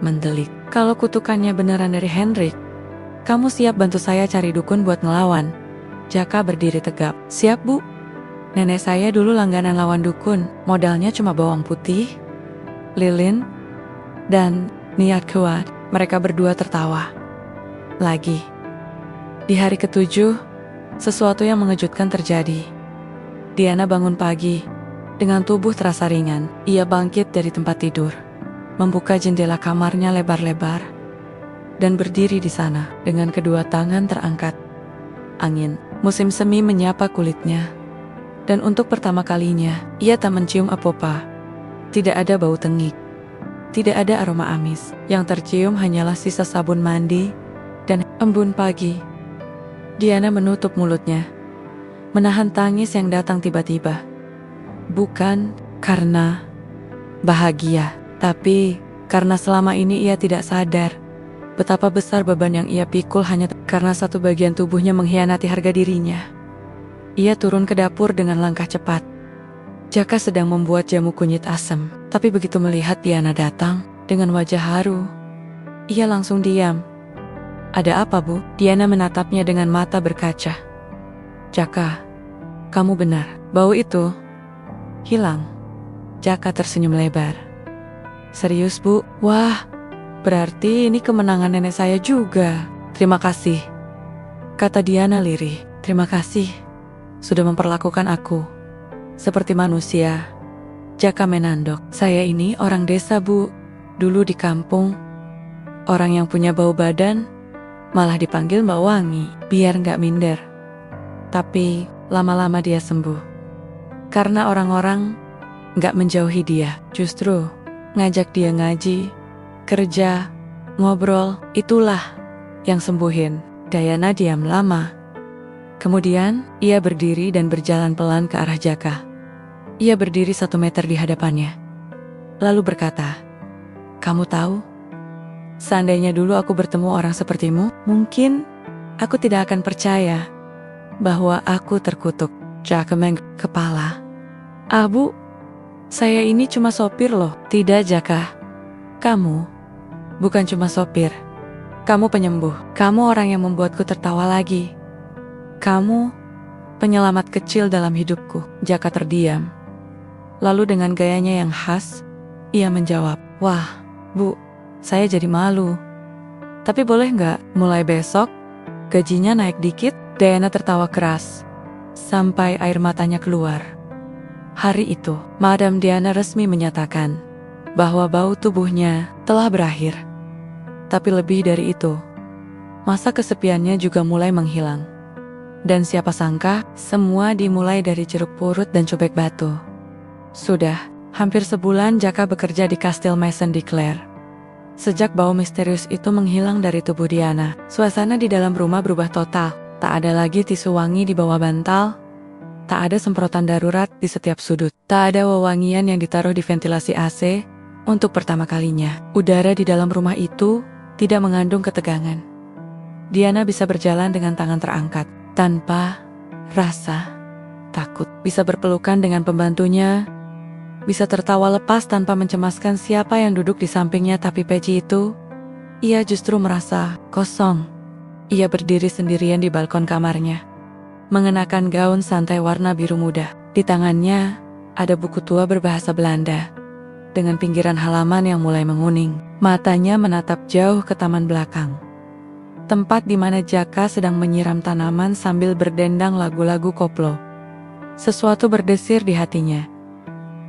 mendelik. "Kalau kutukannya beneran dari Hendrik, kamu siap bantu saya cari dukun buat ngelawan?" Jaka berdiri tegap. "Siap, Bu. Nenek saya dulu langganan lawan dukun, modalnya cuma bawang putih, lilin, dan niat kuat." Mereka berdua tertawa lagi. Di hari ketujuh, sesuatu yang mengejutkan terjadi. Diana bangun pagi dengan tubuh terasa ringan. Ia bangkit dari tempat tidur, membuka jendela kamarnya lebar-lebar, dan berdiri di sana dengan kedua tangan terangkat. Angin musim semi menyapa kulitnya, dan untuk pertama kalinya ia tak mencium apa-apa. Tidak ada bau tengik, tidak ada aroma amis. Yang tercium hanyalah sisa sabun mandi dan embun pagi. Diana menutup mulutnya, menahan tangis yang datang tiba-tiba. Bukan karena bahagia, tapi karena selama ini ia tidak sadar betapa besar beban yang ia pikul hanya karena satu bagian tubuhnya mengkhianati harga dirinya. Ia turun ke dapur dengan langkah cepat. Jaka sedang membuat jamu kunyit asam, tapi begitu melihat Diana datang dengan wajah haru, ia langsung diam. "Ada apa, Bu?" Diana menatapnya dengan mata berkaca. "Jaka, kamu benar, bau itu hilang." Jaka tersenyum lebar. "Serius, Bu? Wah, berarti ini kemenangan nenek saya juga. Terima kasih," kata Diana lirih. "Terima kasih sudah memperlakukan aku seperti manusia." Jaka menandok. "Saya ini orang desa, Bu. Dulu di kampung, orang yang punya bau badan malah dipanggil Mbak Wangi biar nggak minder. Tapi lama-lama dia sembuh karena orang-orang nggak menjauhi dia, justru ngajak dia ngaji, kerja, ngobrol. Itulah yang sembuhin." Diana diam lama. Kemudian ia berdiri dan berjalan pelan ke arah Jaka. Ia berdiri 1 meter di hadapannya, lalu berkata, "Kamu tahu, seandainya dulu aku bertemu orang sepertimu, mungkin aku tidak akan percaya bahwa aku terkutuk." Jaka menggeliat kepala. "Ah, Bu, saya ini cuma sopir loh." "Tidak, Jaka. Kamu bukan cuma sopir. Kamu penyembuh. Kamu orang yang membuatku tertawa lagi. Kamu penyelamat kecil dalam hidupku." Jaka terdiam. Lalu dengan gayanya yang khas, ia menjawab, "Wah, Bu, saya jadi malu. Tapi boleh nggak mulai besok gajinya naik dikit?" Diana tertawa keras sampai air matanya keluar. Hari itu, Madam Diana resmi menyatakan bahwa bau tubuhnya telah berakhir. Tapi lebih dari itu, masa kesepiannya juga mulai menghilang. Dan siapa sangka, semua dimulai dari jeruk purut dan cobek batu. Sudah hampir sebulan Jaka bekerja di Kastil Mason di Clare. Sejak bau misterius itu menghilang dari tubuh Diana, suasana di dalam rumah berubah total. Tak ada lagi tisu wangi di bawah bantal, tak ada semprotan darurat di setiap sudut, tak ada wewangian yang ditaruh di ventilasi AC. Untuk pertama kalinya, udara di dalam rumah itu tidak mengandung ketegangan. Diana bisa berjalan dengan tangan terangkat, tanpa rasa takut. Bisa berpelukan dengan pembantunya, bisa tertawa lepas tanpa mencemaskan siapa yang duduk di sampingnya. Tapi peci itu, ia justru merasa kosong. Ia berdiri sendirian di balkon kamarnya, mengenakan gaun santai warna biru muda. Di tangannya ada buku tua berbahasa Belanda. dengan pinggiran halaman yang mulai menguning. Matanya menatap jauh ke taman belakang. Tempat di mana Jaka sedang menyiram tanaman sambil berdendang lagu-lagu koplo. Sesuatu berdesir di hatinya.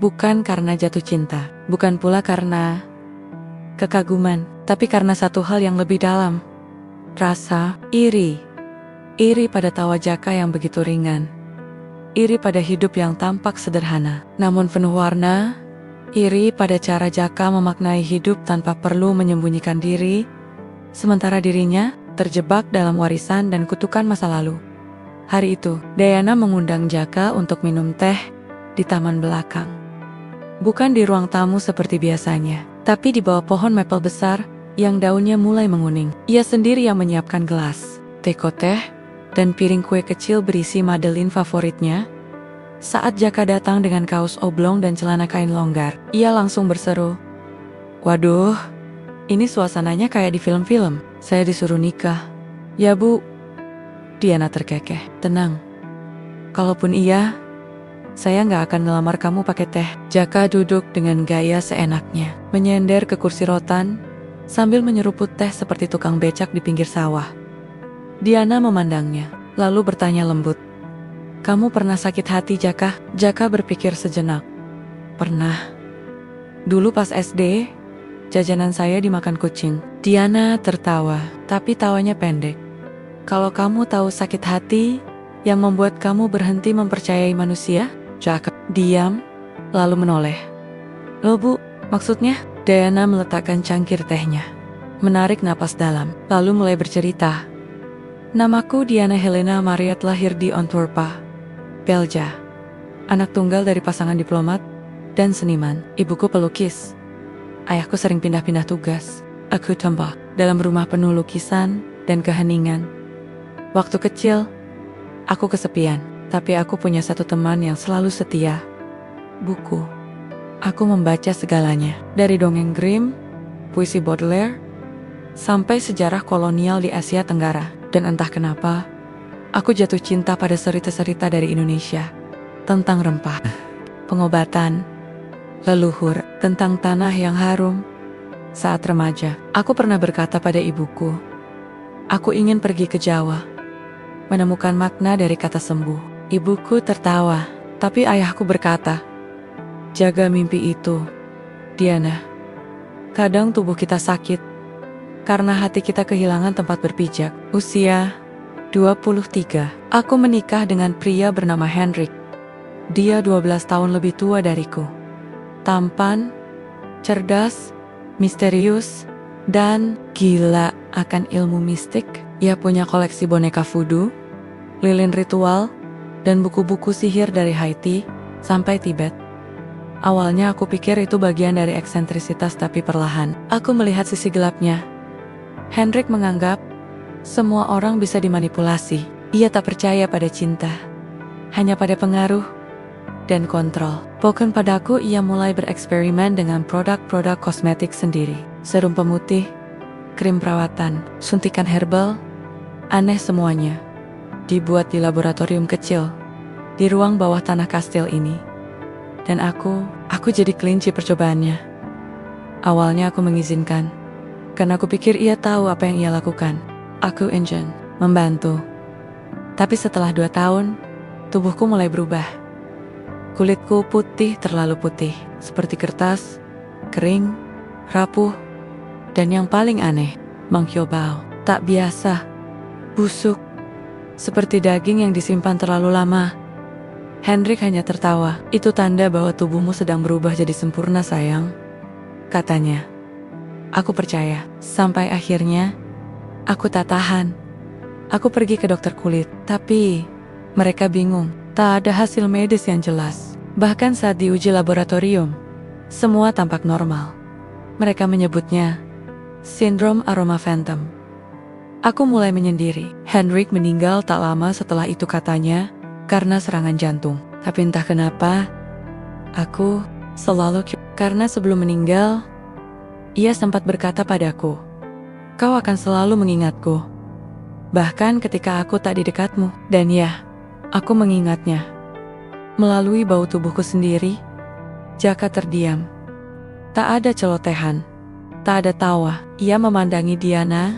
Bukan karena jatuh cinta, bukan pula karena kekaguman, tapi karena satu hal yang lebih dalam. Rasa iri. Iri pada tawa Jaka yang begitu ringan. Iri pada hidup yang tampak sederhana, namun penuh warna. Iri pada cara Jaka memaknai hidup tanpa perlu menyembunyikan diri, sementara dirinya terjebak dalam warisan dan kutukan masa lalu. Hari itu, Diana mengundang Jaka untuk minum teh di taman belakang. Bukan di ruang tamu seperti biasanya, tapi di bawah pohon maple besar yang daunnya mulai menguning. Ia sendiri yang menyiapkan gelas, teko teh, dan piring kue kecil berisi Madeline favoritnya. Saat Jaka datang dengan kaos oblong dan celana kain longgar, ia langsung berseru, "Waduh, ini suasananya kayak di film-film. Saya disuruh nikah." "Ya Bu." Diana terkekeh. "Tenang. Kalaupun iya, saya nggak akan ngelamar kamu pakai teh." Jaka duduk dengan gaya seenaknya, menyender ke kursi rotan, sambil menyeruput teh seperti tukang becak di pinggir sawah. Diana memandangnya, lalu bertanya lembut, "Kamu pernah sakit hati, Jaka?" Jaka berpikir sejenak. "Pernah. Dulu pas SD, jajanan saya dimakan kucing." Diana tertawa, tapi tawanya pendek. "Kalau kamu tahu sakit hati yang membuat kamu berhenti mempercayai manusia?" Jaka diam, lalu menoleh. "Loh Bu, maksudnya?" Diana meletakkan cangkir tehnya, menarik napas dalam, lalu mulai bercerita. "Namaku Diana Helena Mariat, lahir di Antwerpa, Belgia. Anak tunggal dari pasangan diplomat dan seniman. Ibuku pelukis. Ayahku sering pindah-pindah tugas. Aku tumbuh dalam rumah penuh lukisan dan keheningan. Waktu kecil, aku kesepian, tapi aku punya satu teman yang selalu setia. Buku. Aku membaca segalanya, dari dongeng Grimm, puisi Baudelaire, sampai sejarah kolonial di Asia Tenggara. Dan entah kenapa, aku jatuh cinta pada cerita-cerita dari Indonesia, tentang rempah, pengobatan, leluhur, tentang tanah yang harum. Saat remaja, aku pernah berkata pada ibuku, aku ingin pergi ke Jawa, menemukan makna dari kata sembuh. Ibuku tertawa, tapi ayahku berkata, jaga mimpi itu, Diana. Kadang tubuh kita sakit, karena hati kita kehilangan tempat berpijak. Usia 23, aku menikah dengan pria bernama Hendrik. Dia 12 tahun lebih tua dariku. Tampan, cerdas, misterius, dan gila akan ilmu mistik. Ia punya koleksi boneka voodoo, lilin ritual, dan buku-buku sihir dari Haiti sampai Tibet. Awalnya aku pikir itu bagian dari eksentrisitas, tapi perlahan aku melihat sisi gelapnya. Hendrik menganggap semua orang bisa dimanipulasi. Ia tak percaya pada cinta, hanya pada pengaruh dan kontrol. Bahkan padaku ia mulai bereksperimen dengan produk-produk kosmetik sendiri. Serum pemutih, krim perawatan, suntikan herbal, aneh semuanya. Dibuat di laboratorium kecil, di ruang bawah tanah kastil ini. Dan aku jadi kelinci percobaannya. Awalnya aku mengizinkan, karena aku pikir ia tahu apa yang ia lakukan. Aku engine, membantu. Tapi setelah 2 tahun, tubuhku mulai berubah. Kulitku putih, terlalu putih, seperti kertas, kering, rapuh, dan yang paling aneh, mengkyobao, tak biasa, busuk, seperti daging yang disimpan terlalu lama. Hendrik hanya tertawa. Itu tanda bahwa tubuhmu sedang berubah jadi sempurna, sayang, katanya. Aku percaya, sampai akhirnya, aku tak tahan. Aku pergi ke dokter kulit, tapi mereka bingung. Tak ada hasil medis yang jelas. Bahkan saat diuji laboratorium, semua tampak normal. Mereka menyebutnya sindrom aroma phantom. Aku mulai menyendiri. Hendrik meninggal tak lama setelah itu, katanya, karena serangan jantung. Tapi entah kenapa, aku selalu karena sebelum meninggal, ia sempat berkata padaku, kau akan selalu mengingatku, bahkan ketika aku tak di dekatmu. Dan ya, aku mengingatnya. Melalui bau tubuhku sendiri. Jaka terdiam. Tak ada celotehan, tak ada tawa. Ia memandangi Diana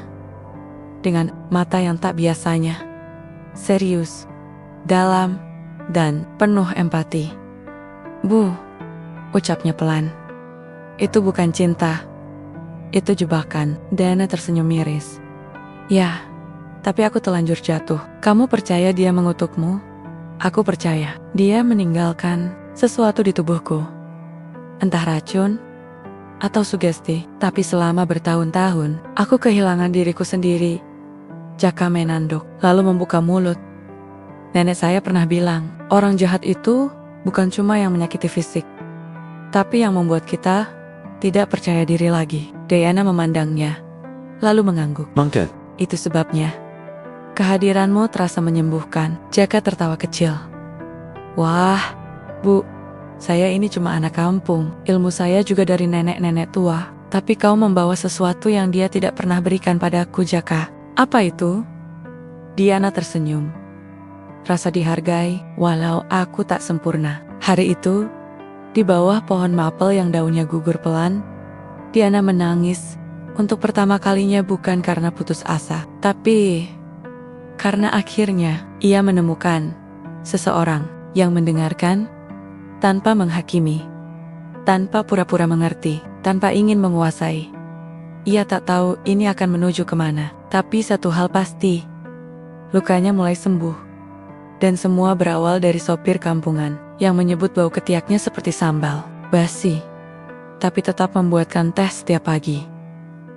dengan mata yang tak biasanya. Serius, dalam, dan penuh empati. "Bu," ucapnya pelan. "Itu bukan cinta. Itu jebakan." Diana tersenyum miris. "Ya, tapi aku telanjur jatuh. Kamu percaya dia mengutukmu?" "Aku percaya. Dia meninggalkan sesuatu di tubuhku. Entah racun atau sugesti. Tapi selama bertahun-tahun, aku kehilangan diriku sendiri." Jaka menanduk, lalu membuka mulut. "Nenek saya pernah bilang, orang jahat itu bukan cuma yang menyakiti fisik, tapi yang membuat kita tidak percaya diri lagi." Diana memandangnya, lalu mengangguk. Mangket. "Itu sebabnya kehadiranmu terasa menyembuhkan." Jaka tertawa kecil. "Wah, Bu, saya ini cuma anak kampung. Ilmu saya juga dari nenek-nenek tua. Tapi kau membawa sesuatu yang dia tidak pernah berikan padaku, Jaka." "Apa itu?" Diana tersenyum. "Rasa dihargai, walau aku tak sempurna." Hari itu, di bawah pohon mapel yang daunnya gugur pelan, Diana menangis untuk pertama kalinya, bukan karena putus asa, tapi karena akhirnya ia menemukan seseorang yang mendengarkan tanpa menghakimi, tanpa pura-pura mengerti, tanpa ingin menguasai. Ia tak tahu ini akan menuju kemana, tapi satu hal pasti, lukanya mulai sembuh. Dan semua berawal dari sopir kampungan yang menyebut bau ketiaknya seperti sambal basi, tapi tetap membuatkan teh setiap pagi.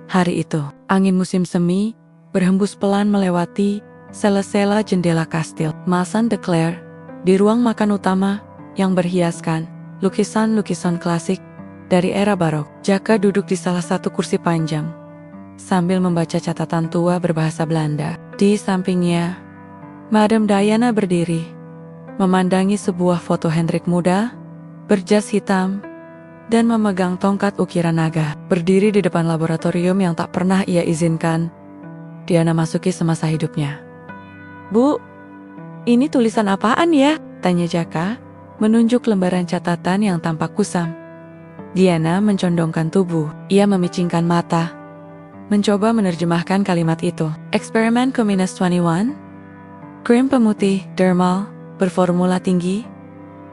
Hari itu, angin musim semi berhembus pelan melewati sela-sela jendela kastil Masan de Clare. Di ruang makan utama yang berhiaskan lukisan-lukisan klasik dari era barok, Jaka duduk di salah satu kursi panjang sambil membaca catatan tua berbahasa Belanda. Di sampingnya, Madam Diana berdiri, memandangi sebuah foto Hendrik muda, berjas hitam, dan memegang tongkat ukiran naga. Berdiri di depan laboratorium yang tak pernah ia izinkan Diana masuki semasa hidupnya. "Bu, ini tulisan apaan ya?" tanya Jaka, menunjuk lembaran catatan yang tampak kusam. Diana mencondongkan tubuh, ia memicingkan mata, mencoba menerjemahkan kalimat itu. "Eksperimen K-21, krim pemutih dermal berformula tinggi,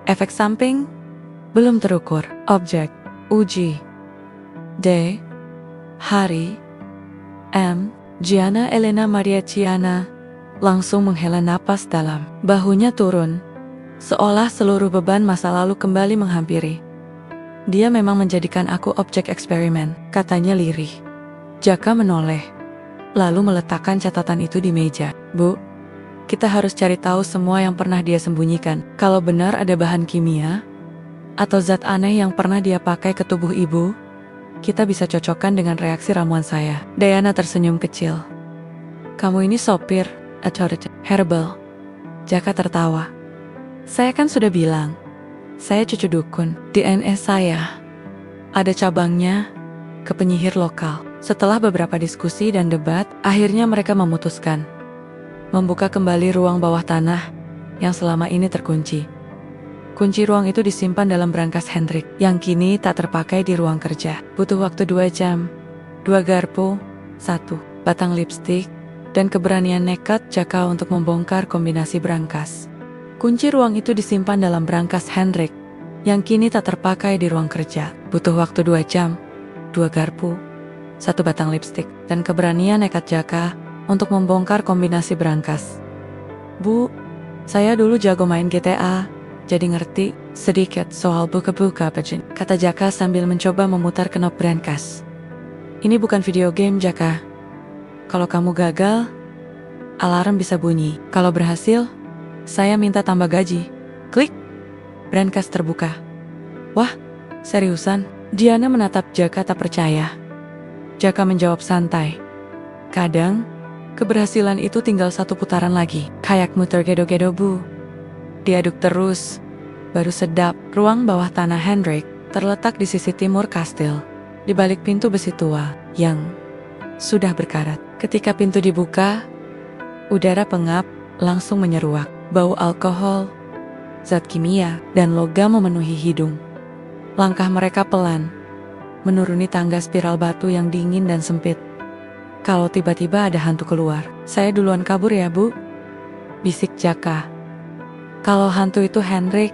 efek samping belum terukur, objek uji D, hari M." Gianna Elena Maria Ciana langsung menghela napas dalam. Bahunya turun, seolah seluruh beban masa lalu kembali menghampiri. "Dia memang menjadikan aku objek eksperimen," katanya lirih. Jaka menoleh, lalu meletakkan catatan itu di meja. "Bu, kita harus cari tahu semua yang pernah dia sembunyikan. Kalau benar ada bahan kimia atau zat aneh yang pernah dia pakai ke tubuh ibu, kita bisa cocokkan dengan reaksi ramuan saya." Diana tersenyum kecil. "Kamu ini sopir atau herbal?" Jaka tertawa. "Saya kan sudah bilang, saya cucu dukun. DNA saya ada cabangnya ke penyihir lokal." Setelah beberapa diskusi dan debat, akhirnya mereka memutuskan membuka kembali ruang bawah tanah yang selama ini terkunci. Kunci ruang itu disimpan dalam brankas Hendrik yang kini tak terpakai di ruang kerja. Butuh waktu 2 jam, 2 garpu, 1 batang lipstik, dan keberanian nekat Jaka untuk membongkar kombinasi brankas. Kunci ruang itu disimpan dalam brankas Hendrik yang kini tak terpakai di ruang kerja. Butuh waktu 2 jam, 2 garpu, 1 batang lipstik, dan keberanian nekat Jaka untuk membongkar kombinasi brankas. "Bu, saya dulu jago main GTA, jadi ngerti sedikit soal buka-buka pejin," kata Jaka sambil mencoba memutar knop brankas. "Ini bukan video game, Jaka. Kalau kamu gagal, alarm bisa bunyi. Kalau berhasil, saya minta tambah gaji." Klik, brankas terbuka. "Wah, seriusan?" Diana menatap Jaka tak percaya. Jaka menjawab santai, "Kadang, keberhasilan itu tinggal 1 putaran lagi. Kayakmu tergedo-gedo, Bu." Diaduk terus, baru sedap. Ruang bawah tanah Hendrik terletak di sisi timur kastil, di balik pintu besi tua yang sudah berkarat. Ketika pintu dibuka, udara pengap langsung menyeruak. Bau alkohol, zat kimia, dan logam memenuhi hidung. Langkah mereka pelan, menuruni tangga spiral batu yang dingin dan sempit. Kalau tiba-tiba ada hantu keluar, saya duluan kabur ya, Bu, bisik Jaka. Kalau hantu itu Henrik,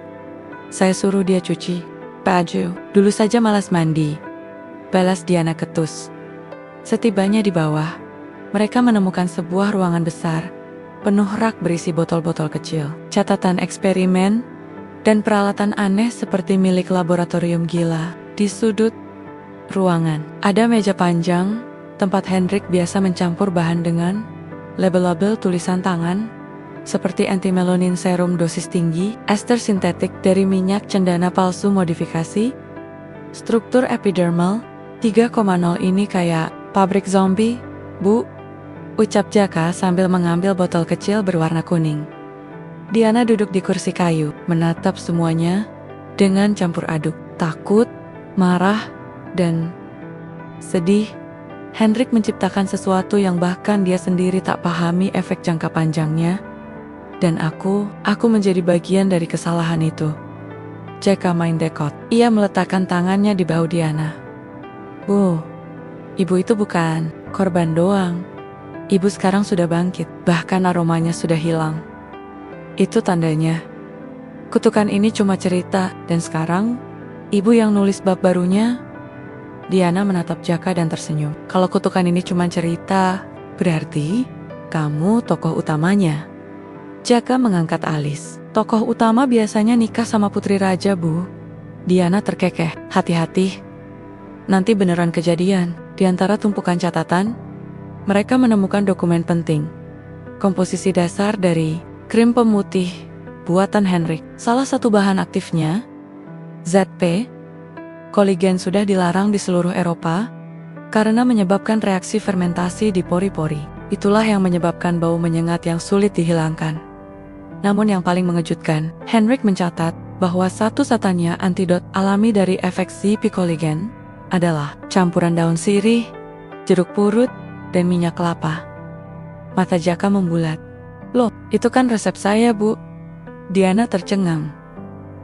saya suruh dia cuci baju. Dulu saja malas mandi, balas Diana ketus. Setibanya di bawah, mereka menemukan sebuah ruangan besar, penuh rak berisi botol-botol kecil, catatan eksperimen, dan peralatan aneh seperti milik laboratorium gila. Di sudut ruangan, ada meja panjang, tempat Henrik biasa mencampur bahan dengan label-label tulisan tangan, seperti anti-melonin serum dosis tinggi, ester sintetik dari minyak cendana palsu modifikasi, struktur epidermal 3,0 ini kayak pabrik zombie, Bu, ucap Jaka sambil mengambil botol kecil berwarna kuning. Diana duduk di kursi kayu, menatap semuanya dengan campur aduk, takut, marah, dan sedih. Henrik menciptakan sesuatu yang bahkan dia sendiri tak pahami efek jangka panjangnya. Dan aku menjadi bagian dari kesalahan itu. Jaka main dekot. Ia meletakkan tangannya di bahu Diana. Bu, ibu itu bukan korban doang. Ibu sekarang sudah bangkit, bahkan aromanya sudah hilang. Itu tandanya. Kutukan ini cuma cerita, dan sekarang, ibu yang nulis bab barunya. Diana menatap Jaka dan tersenyum. Kalau kutukan ini cuma cerita, berarti kamu tokoh utamanya. Jaka mengangkat alis. Tokoh utama biasanya nikah sama putri raja, Bu. Diana terkekeh. Hati-hati. Nanti beneran kejadian. Di antara tumpukan catatan, mereka menemukan dokumen penting. Komposisi dasar dari krim pemutih buatan Henrik. Salah satu bahan aktifnya, ZP, koligen sudah dilarang di seluruh Eropa karena menyebabkan reaksi fermentasi di pori-pori. Itulah yang menyebabkan bau menyengat yang sulit dihilangkan. Namun yang paling mengejutkan, Henrik mencatat bahwa satu-satunya antidot alami dari efek si pikoligen adalah campuran daun sirih, jeruk purut, dan minyak kelapa. Mata Jaka membulat. Loh, itu kan resep saya, Bu. Diana tercengang.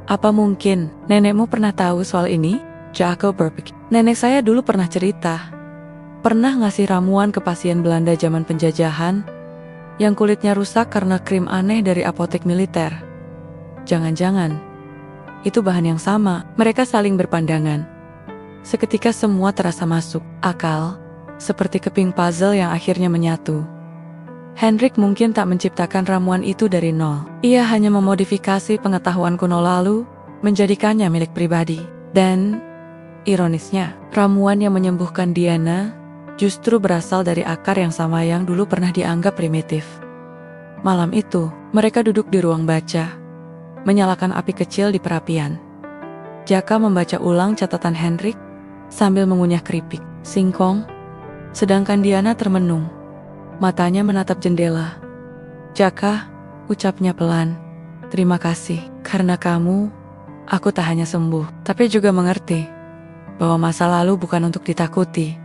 Apa mungkin nenekmu pernah tahu soal ini? Jaka berpikir. Nenek saya dulu pernah cerita. Pernah ngasih ramuan ke pasien Belanda zaman penjajahan yang kulitnya rusak karena krim aneh dari apotek militer. Jangan-jangan itu bahan yang sama. Mereka saling berpandangan. Seketika semua terasa masuk akal, seperti keping puzzle yang akhirnya menyatu. Henrik mungkin tak menciptakan ramuan itu dari nol. Ia hanya memodifikasi pengetahuan kuno lalu, menjadikannya milik pribadi. Dan, ironisnya, ramuan yang menyembuhkan Diana justru berasal dari akar yang sama yang dulu pernah dianggap primitif. Malam itu, mereka duduk di ruang baca, menyalakan api kecil di perapian. Jaka membaca ulang catatan Henrik sambil mengunyah keripik singkong, sedangkan Diana termenung. Matanya menatap jendela. Jaka, ucapnya pelan, terima kasih. Karena kamu, aku tak hanya sembuh, tapi juga mengerti bahwa masa lalu bukan untuk ditakuti,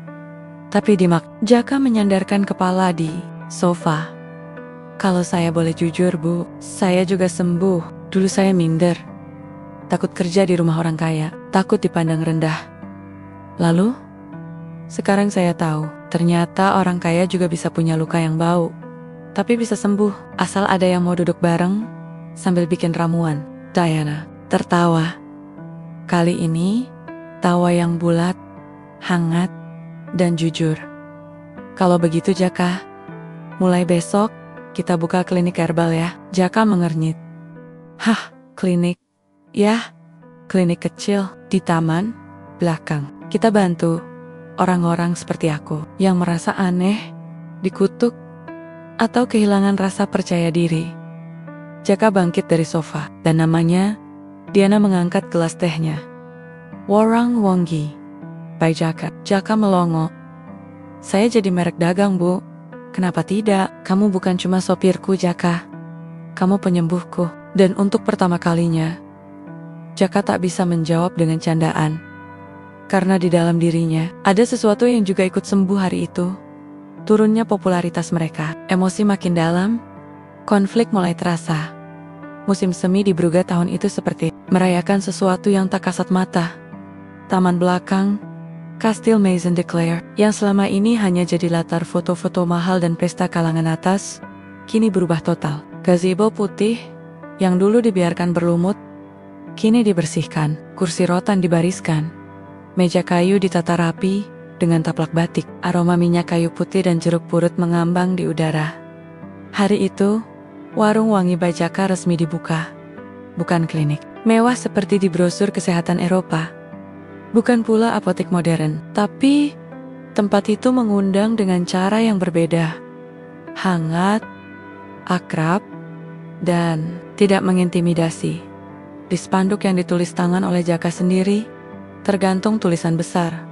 tapi Jaka menyandarkan kepala di sofa. Kalau saya boleh jujur, Bu, saya juga sembuh. Dulu saya minder, takut kerja di rumah orang kaya, takut dipandang rendah. Lalu, sekarang saya tahu, ternyata orang kaya juga bisa punya luka yang bau, tapi bisa sembuh, asal ada yang mau duduk bareng sambil bikin ramuan. Diana tertawa. Kali ini, tawa yang bulat, hangat, dan jujur. Kalau begitu Jaka, mulai besok kita buka klinik herbal ya. Jaka mengernyit. Hah, klinik? Ya, klinik kecil di taman belakang. Kita bantu orang-orang seperti aku yang merasa aneh, dikutuk, atau kehilangan rasa percaya diri. Jaka bangkit dari sofa dan namanya, Diana mengangkat gelas tehnya. Warang Wonggi by Jaka. Jaka melongo. Saya jadi merek dagang, Bu. Kenapa tidak? Kamu bukan cuma sopirku, Jaka. Kamu penyembuhku. Dan untuk pertama kalinya, Jaka tak bisa menjawab dengan candaan. Karena di dalam dirinya, ada sesuatu yang juga ikut sembuh hari itu. Turunnya popularitas mereka. Emosi makin dalam, konflik mulai terasa. Musim semi di Brugge tahun itu seperti merayakan sesuatu yang tak kasat mata. Taman belakang, Kastil Maison de Clair, yang selama ini hanya jadi latar foto-foto mahal dan pesta kalangan atas, kini berubah total. Gazebo putih, yang dulu dibiarkan berlumut, kini dibersihkan. Kursi rotan dibariskan. Meja kayu ditata rapi, dengan taplak batik. Aroma minyak kayu putih dan jeruk purut mengambang di udara. Hari itu, warung Wangi by Jaka resmi dibuka. Bukan klinik mewah seperti di brosur kesehatan Eropa. Bukan pula apotek modern, tapi tempat itu mengundang dengan cara yang berbeda. Hangat, akrab, dan tidak mengintimidasi. Di spanduk yang ditulis tangan oleh Jaka sendiri, tergantung tulisan besar.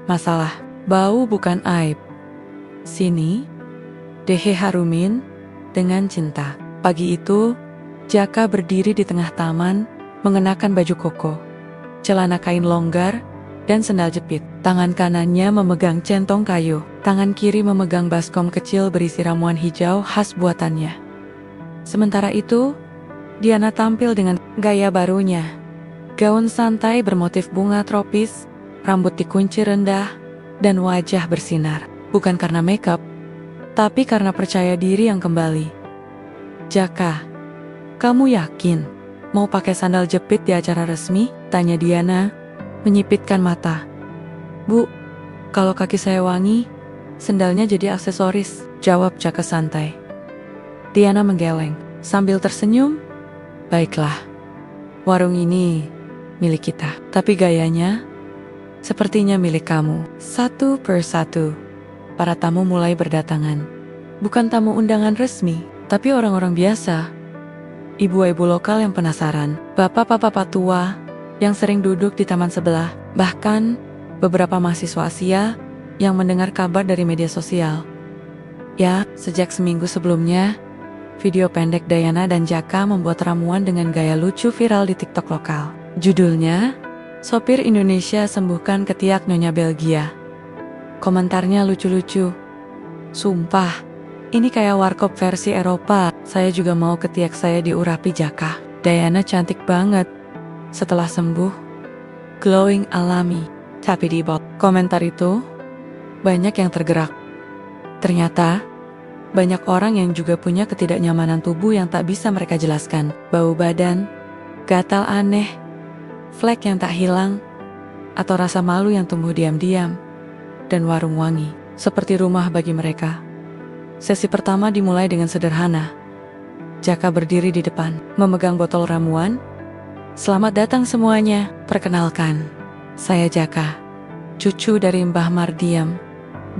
Masalah, bau bukan aib. Sini, Dehe Harumin, dengan cinta. Pagi itu, Jaka berdiri di tengah taman, mengenakan baju koko, celana kain longgar, dan sendal jepit. Tangan kanannya memegang centong kayu, tangan kiri memegang baskom kecil berisi ramuan hijau khas buatannya. Sementara itu, Diana tampil dengan gaya barunya. Gaun santai bermotif bunga tropis, rambut dikunci rendah, dan wajah bersinar. Bukan karena makeup, tapi karena percaya diri yang kembali. Jaka, kamu yakin mau pakai sandal jepit di acara resmi? Tanya Diana, menyipitkan mata. Bu, kalau kaki saya wangi, sandalnya jadi aksesoris, jawab Jaka santai. Diana menggeleng, sambil tersenyum. Baiklah, warung ini milik kita, tapi gayanya sepertinya milik kamu. Satu persatu, para tamu mulai berdatangan. Bukan tamu undangan resmi, tapi orang-orang biasa. Ibu-ibu lokal yang penasaran, bapak-bapak tua yang sering duduk di taman sebelah, bahkan beberapa mahasiswa Asia yang mendengar kabar dari media sosial. Ya, sejak seminggu sebelumnya, video pendek Diana dan Jaka membuat ramuan dengan gaya lucu viral di TikTok lokal. Judulnya, Sopir Indonesia Sembuhkan Ketiak Nyonya Belgia. Komentarnya lucu-lucu. Sumpah, ini kayak warkop versi Eropa. Saya juga mau ketiak saya diurapi Jaka. Diana cantik banget. Setelah sembuh, glowing alami, tapi di bot. Komentar itu, banyak yang tergerak. Ternyata, banyak orang yang juga punya ketidaknyamanan tubuh yang tak bisa mereka jelaskan. Bau badan, gatal aneh, flek yang tak hilang, atau rasa malu yang tumbuh diam-diam, dan warung wangi, seperti rumah bagi mereka. Sesi pertama dimulai dengan sederhana. Jaka berdiri di depan, memegang botol ramuan. Selamat datang semuanya, perkenalkan. Saya Jaka, cucu dari Mbah Mardiam,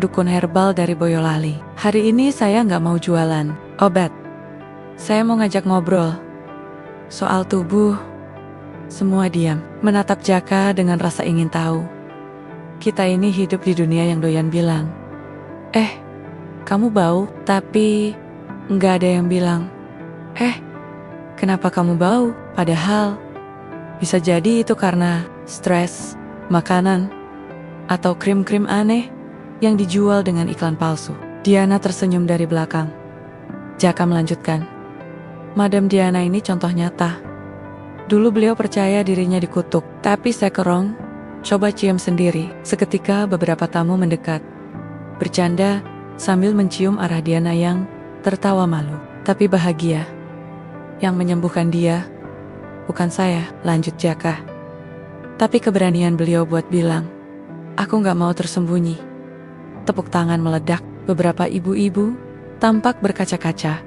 dukun herbal dari Boyolali. Hari ini saya nggak mau jualan obat. Saya mau ngajak ngobrol soal tubuh. Semua diam, menatap Jaka dengan rasa ingin tahu. Kita ini hidup di dunia yang doyan bilang, kamu bau, tapi nggak ada yang bilang, kenapa kamu bau? Padahal, bisa jadi itu karena stres, makanan, atau krim-krim aneh yang dijual dengan iklan palsu. Diana tersenyum dari belakang. Jaka melanjutkan, Madam Diana ini contoh nyata. Dulu beliau percaya dirinya dikutuk, tapi sekarang coba cium sendiri. Seketika beberapa tamu mendekat, bercanda sambil mencium arah Diana yang tertawa malu, tapi bahagia. Yang menyembuhkan dia bukan saya, lanjut Jaka, tapi keberanian beliau buat bilang, aku gak mau tersembunyi. Tepuk tangan meledak, beberapa ibu-ibu tampak berkaca-kaca.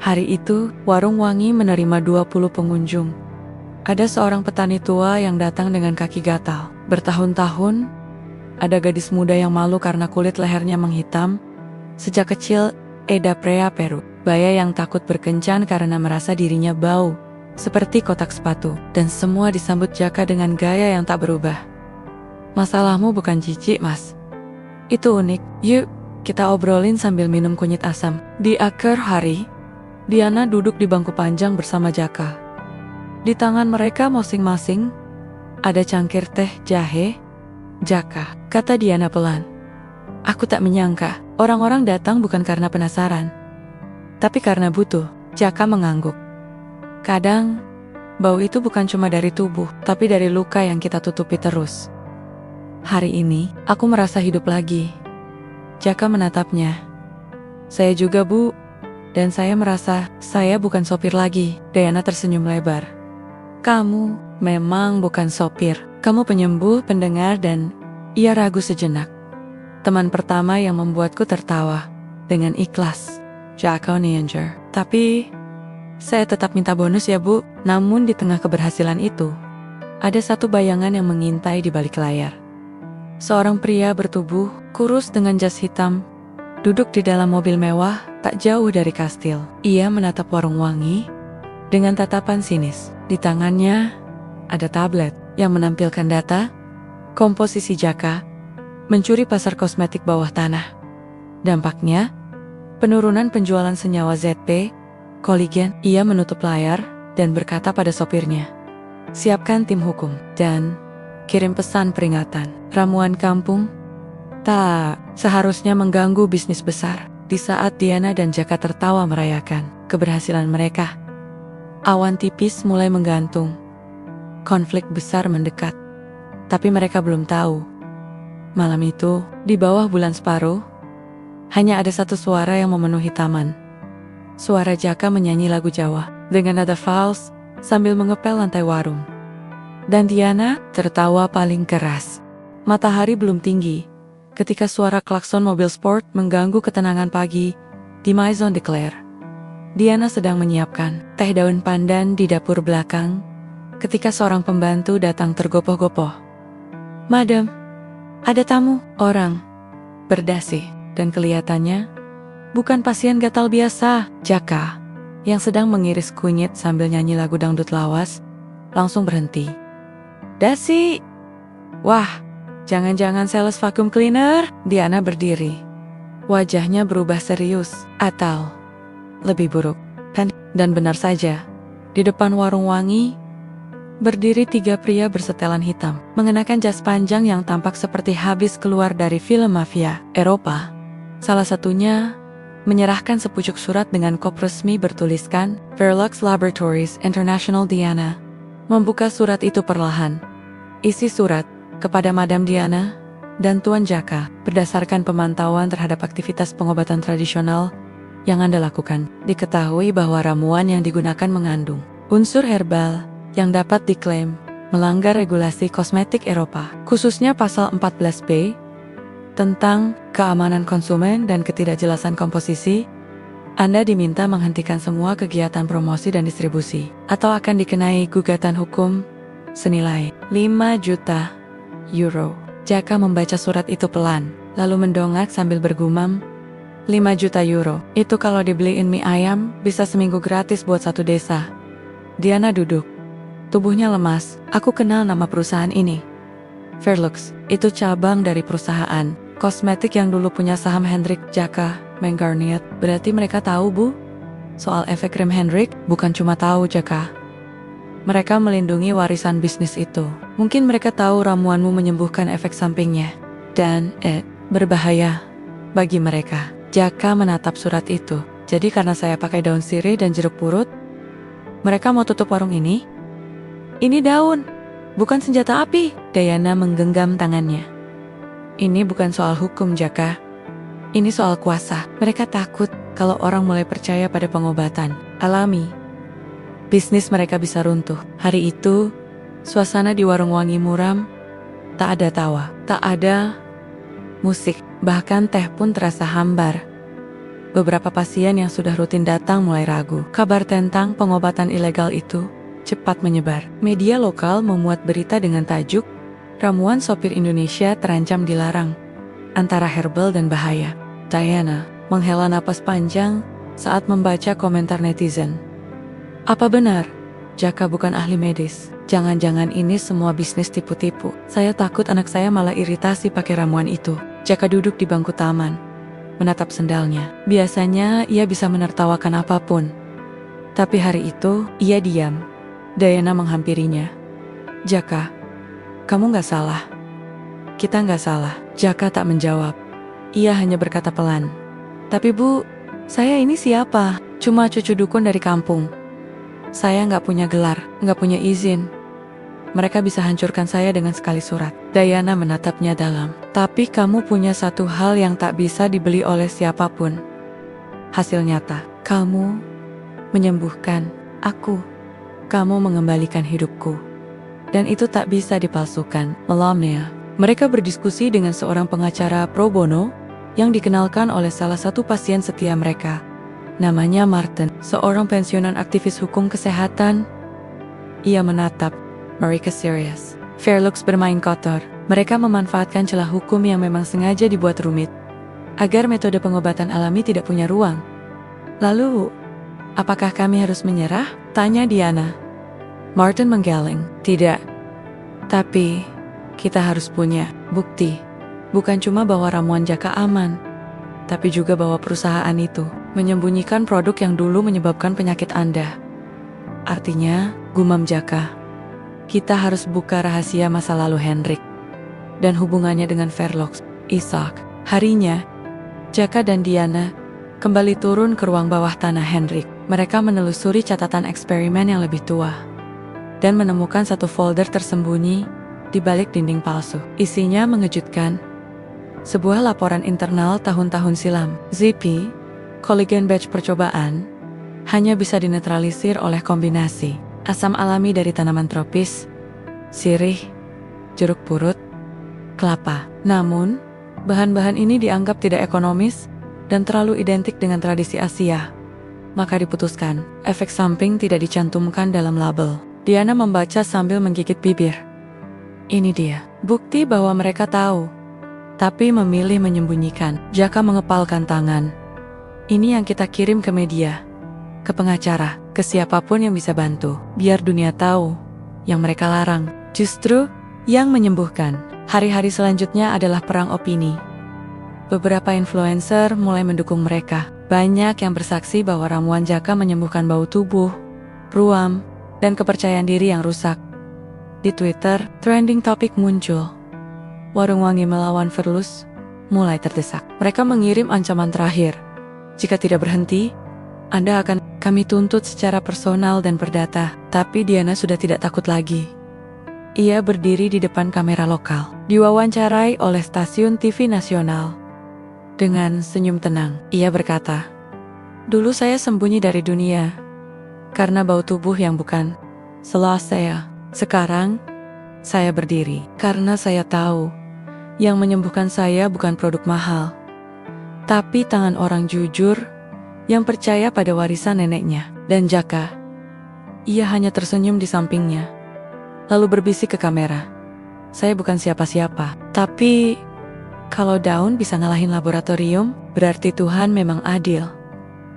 Hari itu, warung wangi menerima 20 pengunjung. Ada seorang petani tua yang datang dengan kaki gatal. Bertahun-tahun, ada gadis muda yang malu karena kulit lehernya menghitam. Sejak kecil, Eda Prea Peru, baya yang takut berkencan karena merasa dirinya bau, seperti kotak sepatu. Dan semua disambut Jaka dengan gaya yang tak berubah. Masalahmu bukan jijik, Mas. Itu unik. Yuk, kita obrolin sambil minum kunyit asam. Di akhir hari, Diana duduk di bangku panjang bersama Jaka. Di tangan mereka masing-masing ada cangkir teh jahe. Jaka, kata Diana pelan, aku tak menyangka orang-orang datang bukan karena penasaran, tapi karena butuh. Jaka mengangguk. Kadang, bau itu bukan cuma dari tubuh, tapi dari luka yang kita tutupi terus. Hari ini, aku merasa hidup lagi. Jaka menatapnya. Saya juga, Bu. Dan saya merasa saya bukan sopir lagi. Diana tersenyum lebar. Kamu memang bukan sopir. Kamu penyembuh, pendengar, dan ia ragu sejenak. Teman pertama yang membuatku tertawa dengan ikhlas. Jaka Nienger. Tapi saya tetap minta bonus ya, Bu. Namun di tengah keberhasilan itu, ada satu bayangan yang mengintai di balik layar. Seorang pria bertubuh, kurus dengan jas hitam, duduk di dalam mobil mewah tak jauh dari kastil. Ia menatap warung wangi dengan tatapan sinis. Di tangannya ada tablet yang menampilkan data, komposisi Jaka, mencuri pasar kosmetik bawah tanah. Dampaknya, penurunan penjualan senyawa ZP, kolagen. Ia menutup layar dan berkata pada sopirnya, "Siapkan tim hukum dan kirim pesan peringatan. Ramuan kampung tak seharusnya mengganggu bisnis besar." Di saat Diana dan Jaka tertawa merayakan keberhasilan mereka, awan tipis mulai menggantung. Konflik besar mendekat. Tapi mereka belum tahu. Malam itu, di bawah bulan separuh, hanya ada satu suara yang memenuhi taman. Suara Jaka menyanyi lagu Jawa dengan nada fals sambil mengepel lantai warung. Dan Diana tertawa paling keras. Matahari belum tinggi ketika suara klakson mobil sport mengganggu ketenangan pagi di Maison de Claire. Diana sedang menyiapkan teh daun pandan di dapur belakang ketika seorang pembantu datang tergopoh-gopoh. "Madam, ada tamu." Orang berdasi dan kelihatannya bukan pasien gatal biasa. Jaka, yang sedang mengiris kunyit sambil nyanyi lagu dangdut lawas, langsung berhenti. "Dasi, wah, jangan-jangan sales vacuum cleaner?" Diana berdiri. Wajahnya berubah serius, atau lebih buruk. Dan benar saja, di depan warung wangi, berdiri 3 pria bersetelan hitam, mengenakan jas panjang yang tampak seperti habis keluar dari film mafia Eropa. Salah satunya menyerahkan sepucuk surat dengan kop resmi bertuliskan Verlux Laboratories International. Diana membuka surat itu perlahan. Isi surat, kepada Madam Diana dan Tuan Jaka, berdasarkan pemantauan terhadap aktivitas pengobatan tradisional yang Anda lakukan, diketahui bahwa ramuan yang digunakan mengandung unsur herbal yang dapat diklaim melanggar regulasi kosmetik Eropa, khususnya pasal 14B tentang keamanan konsumen dan ketidakjelasan komposisi. Anda diminta menghentikan semua kegiatan promosi dan distribusi, atau akan dikenai gugatan hukum senilai 5 juta euro. Jaka membaca surat itu pelan, lalu mendongak sambil bergumam, 5 juta euro, itu kalau dibeliin mie ayam, bisa seminggu gratis buat satu desa. Diana duduk. Tubuhnya lemas. "Aku kenal nama perusahaan ini. Verlux, itu cabang dari perusahaan kosmetik yang dulu punya saham Hendrik Jaka Mengarniet." "Berarti mereka tahu, Bu? Soal efek krim Hendrik?" "Bukan cuma tahu, Jaka. Mereka melindungi warisan bisnis itu. Mungkin mereka tahu ramuanmu menyembuhkan efek sampingnya. Dan, berbahaya bagi mereka." Jaka menatap surat itu. "Jadi karena saya pakai daun sirih dan jeruk purut, mereka mau tutup warung ini?" "Ini daun, bukan senjata api." Diana menggenggam tangannya. "Ini bukan soal hukum, Jaka. Ini soal kuasa. Mereka takut kalau orang mulai percaya pada pengobatan alami, bisnis mereka bisa runtuh." Hari itu, suasana di warung wangi muram. Tak ada tawa, tak ada musik, bahkan teh pun terasa hambar. Beberapa pasien yang sudah rutin datang mulai ragu. Kabar tentang pengobatan ilegal itu cepat menyebar. Media lokal memuat berita dengan tajuk, "Ramuan sopir Indonesia terancam dilarang, antara herbal dan bahaya." Diana menghela napas panjang saat membaca komentar netizen. "Apa benar Jaka bukan ahli medis? Jangan-jangan ini semua bisnis tipu-tipu. Saya takut anak saya malah iritasi pakai ramuan itu." Jaka duduk di bangku taman, menatap sendalnya. Biasanya ia bisa menertawakan apapun. Tapi hari itu, ia diam. Diana menghampirinya. "Jaka, kamu gak salah. Kita gak salah." Jaka tak menjawab. Ia hanya berkata pelan, "Tapi Bu, saya ini siapa? Cuma cucu dukun dari kampung. Saya gak punya gelar, gak punya izin. Mereka bisa hancurkan saya dengan sekali surat. Diana menatapnya dalam. Tapi kamu punya satu hal yang tak bisa dibeli oleh siapapun. Hasil nyata. Kamu menyembuhkan aku. Kamu mengembalikan hidupku. Dan itu tak bisa dipalsukan. Malamnya, mereka berdiskusi dengan seorang pengacara pro bono yang dikenalkan oleh salah satu pasien setia mereka. Namanya Martin, seorang pensiunan aktivis hukum kesehatan. Ia menatap Marika serius. Fairlux bermain kotor. Mereka memanfaatkan celah hukum yang memang sengaja dibuat rumit, agar metode pengobatan alami tidak punya ruang. Lalu, apakah kami harus menyerah? Tanya Diana. Martin menggeleng. Tidak. Tapi, kita harus punya bukti. Bukan cuma bahwa ramuan Jaka aman, tapi juga bahwa perusahaan itu menyembunyikan produk yang dulu menyebabkan penyakit Anda. Artinya, gumam Jaka, kita harus buka rahasia masa lalu Hendrik dan hubungannya dengan Fairlux. Isaac. Harinya, Jaka dan Diana kembali turun ke ruang bawah tanah Hendrik. Mereka menelusuri catatan eksperimen yang lebih tua dan menemukan satu folder tersembunyi di balik dinding palsu. Isinya mengejutkan. Sebuah laporan internal tahun-tahun silam. ZP, collagen batch percobaan, hanya bisa dinetralisir oleh kombinasi asam alami dari tanaman tropis, sirih, jeruk purut, kelapa. Namun, bahan-bahan ini dianggap tidak ekonomis dan terlalu identik dengan tradisi Asia. Maka diputuskan, efek samping tidak dicantumkan dalam label. Diana membaca sambil menggigit bibir. Ini dia, bukti bahwa mereka tahu, tapi memilih menyembunyikan. Jaka mengepalkan tangan. Ini yang kita kirim ke media, ke pengacara, ke siapapun yang bisa bantu. Biar dunia tahu, yang mereka larang, justru yang menyembuhkan. Hari-hari selanjutnya adalah perang opini. Beberapa influencer mulai mendukung mereka. Banyak yang bersaksi bahwa ramuan Jaka menyembuhkan bau tubuh, ruam, dan kepercayaan diri yang rusak. Di Twitter, trending topik muncul. Warung Wangi melawan Fairlux mulai terdesak. Mereka mengirim ancaman terakhir. Jika tidak berhenti, Anda akan kami tuntut secara personal dan perdata. Tapi Diana sudah tidak takut lagi. Ia berdiri di depan kamera lokal, diwawancarai oleh stasiun TV nasional. Dengan senyum tenang, ia berkata, "Dulu saya sembunyi dari dunia karena bau tubuh yang bukan salah saya. Sekarang, saya berdiri karena saya tahu yang menyembuhkan saya bukan produk mahal, tapi tangan orang jujur yang percaya pada warisan neneknya." Dan Jaka, ia hanya tersenyum di sampingnya, lalu berbisik ke kamera, "Saya bukan siapa-siapa, tapi kalau daun bisa ngalahin laboratorium, berarti Tuhan memang adil."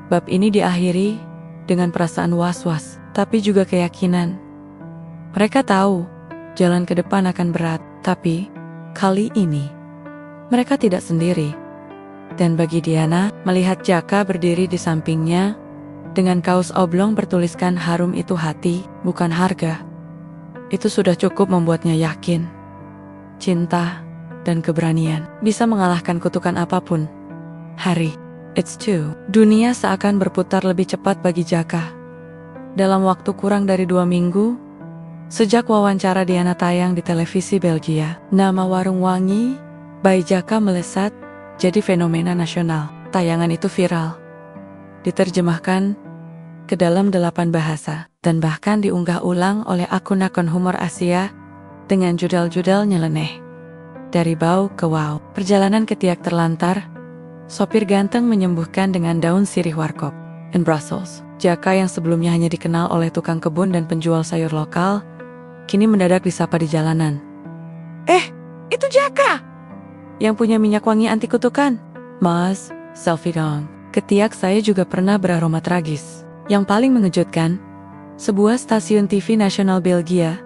Bab ini diakhiri dengan perasaan was-was, tapi juga keyakinan. Mereka tahu jalan ke depan akan berat, tapi kali ini mereka tidak sendiri. Dan bagi Diana, melihat Jaka berdiri di sampingnya dengan kaos oblong bertuliskan "Harum itu hati, bukan harga", itu sudah cukup membuatnya yakin cinta dan keberanian bisa mengalahkan kutukan apapun. Hari, it's two. Dunia seakan berputar lebih cepat bagi Jaka. Dalam waktu kurang dari 2 minggu, sejak wawancara Diana tayang di televisi Belgia, nama Warung Wangi by Jaka melesat jadi fenomena nasional. Tayangan itu viral, diterjemahkan ke dalam 8 bahasa, dan bahkan diunggah ulang oleh akun-akun humor Asia dengan judul-judul nyeleneh. Dari bau ke wow, perjalanan ketiak terlantar, sopir ganteng menyembuhkan dengan daun sirih warkop. In Brussels, Jaka yang sebelumnya hanya dikenal oleh tukang kebun dan penjual sayur lokal, kini mendadak disapa di jalanan. Itu Jaka! Yang punya minyak wangi anti kutukan. Mas, selfie dong. Ketiak saya juga pernah beraroma tragis. Yang paling mengejutkan, sebuah stasiun TV nasional Belgia,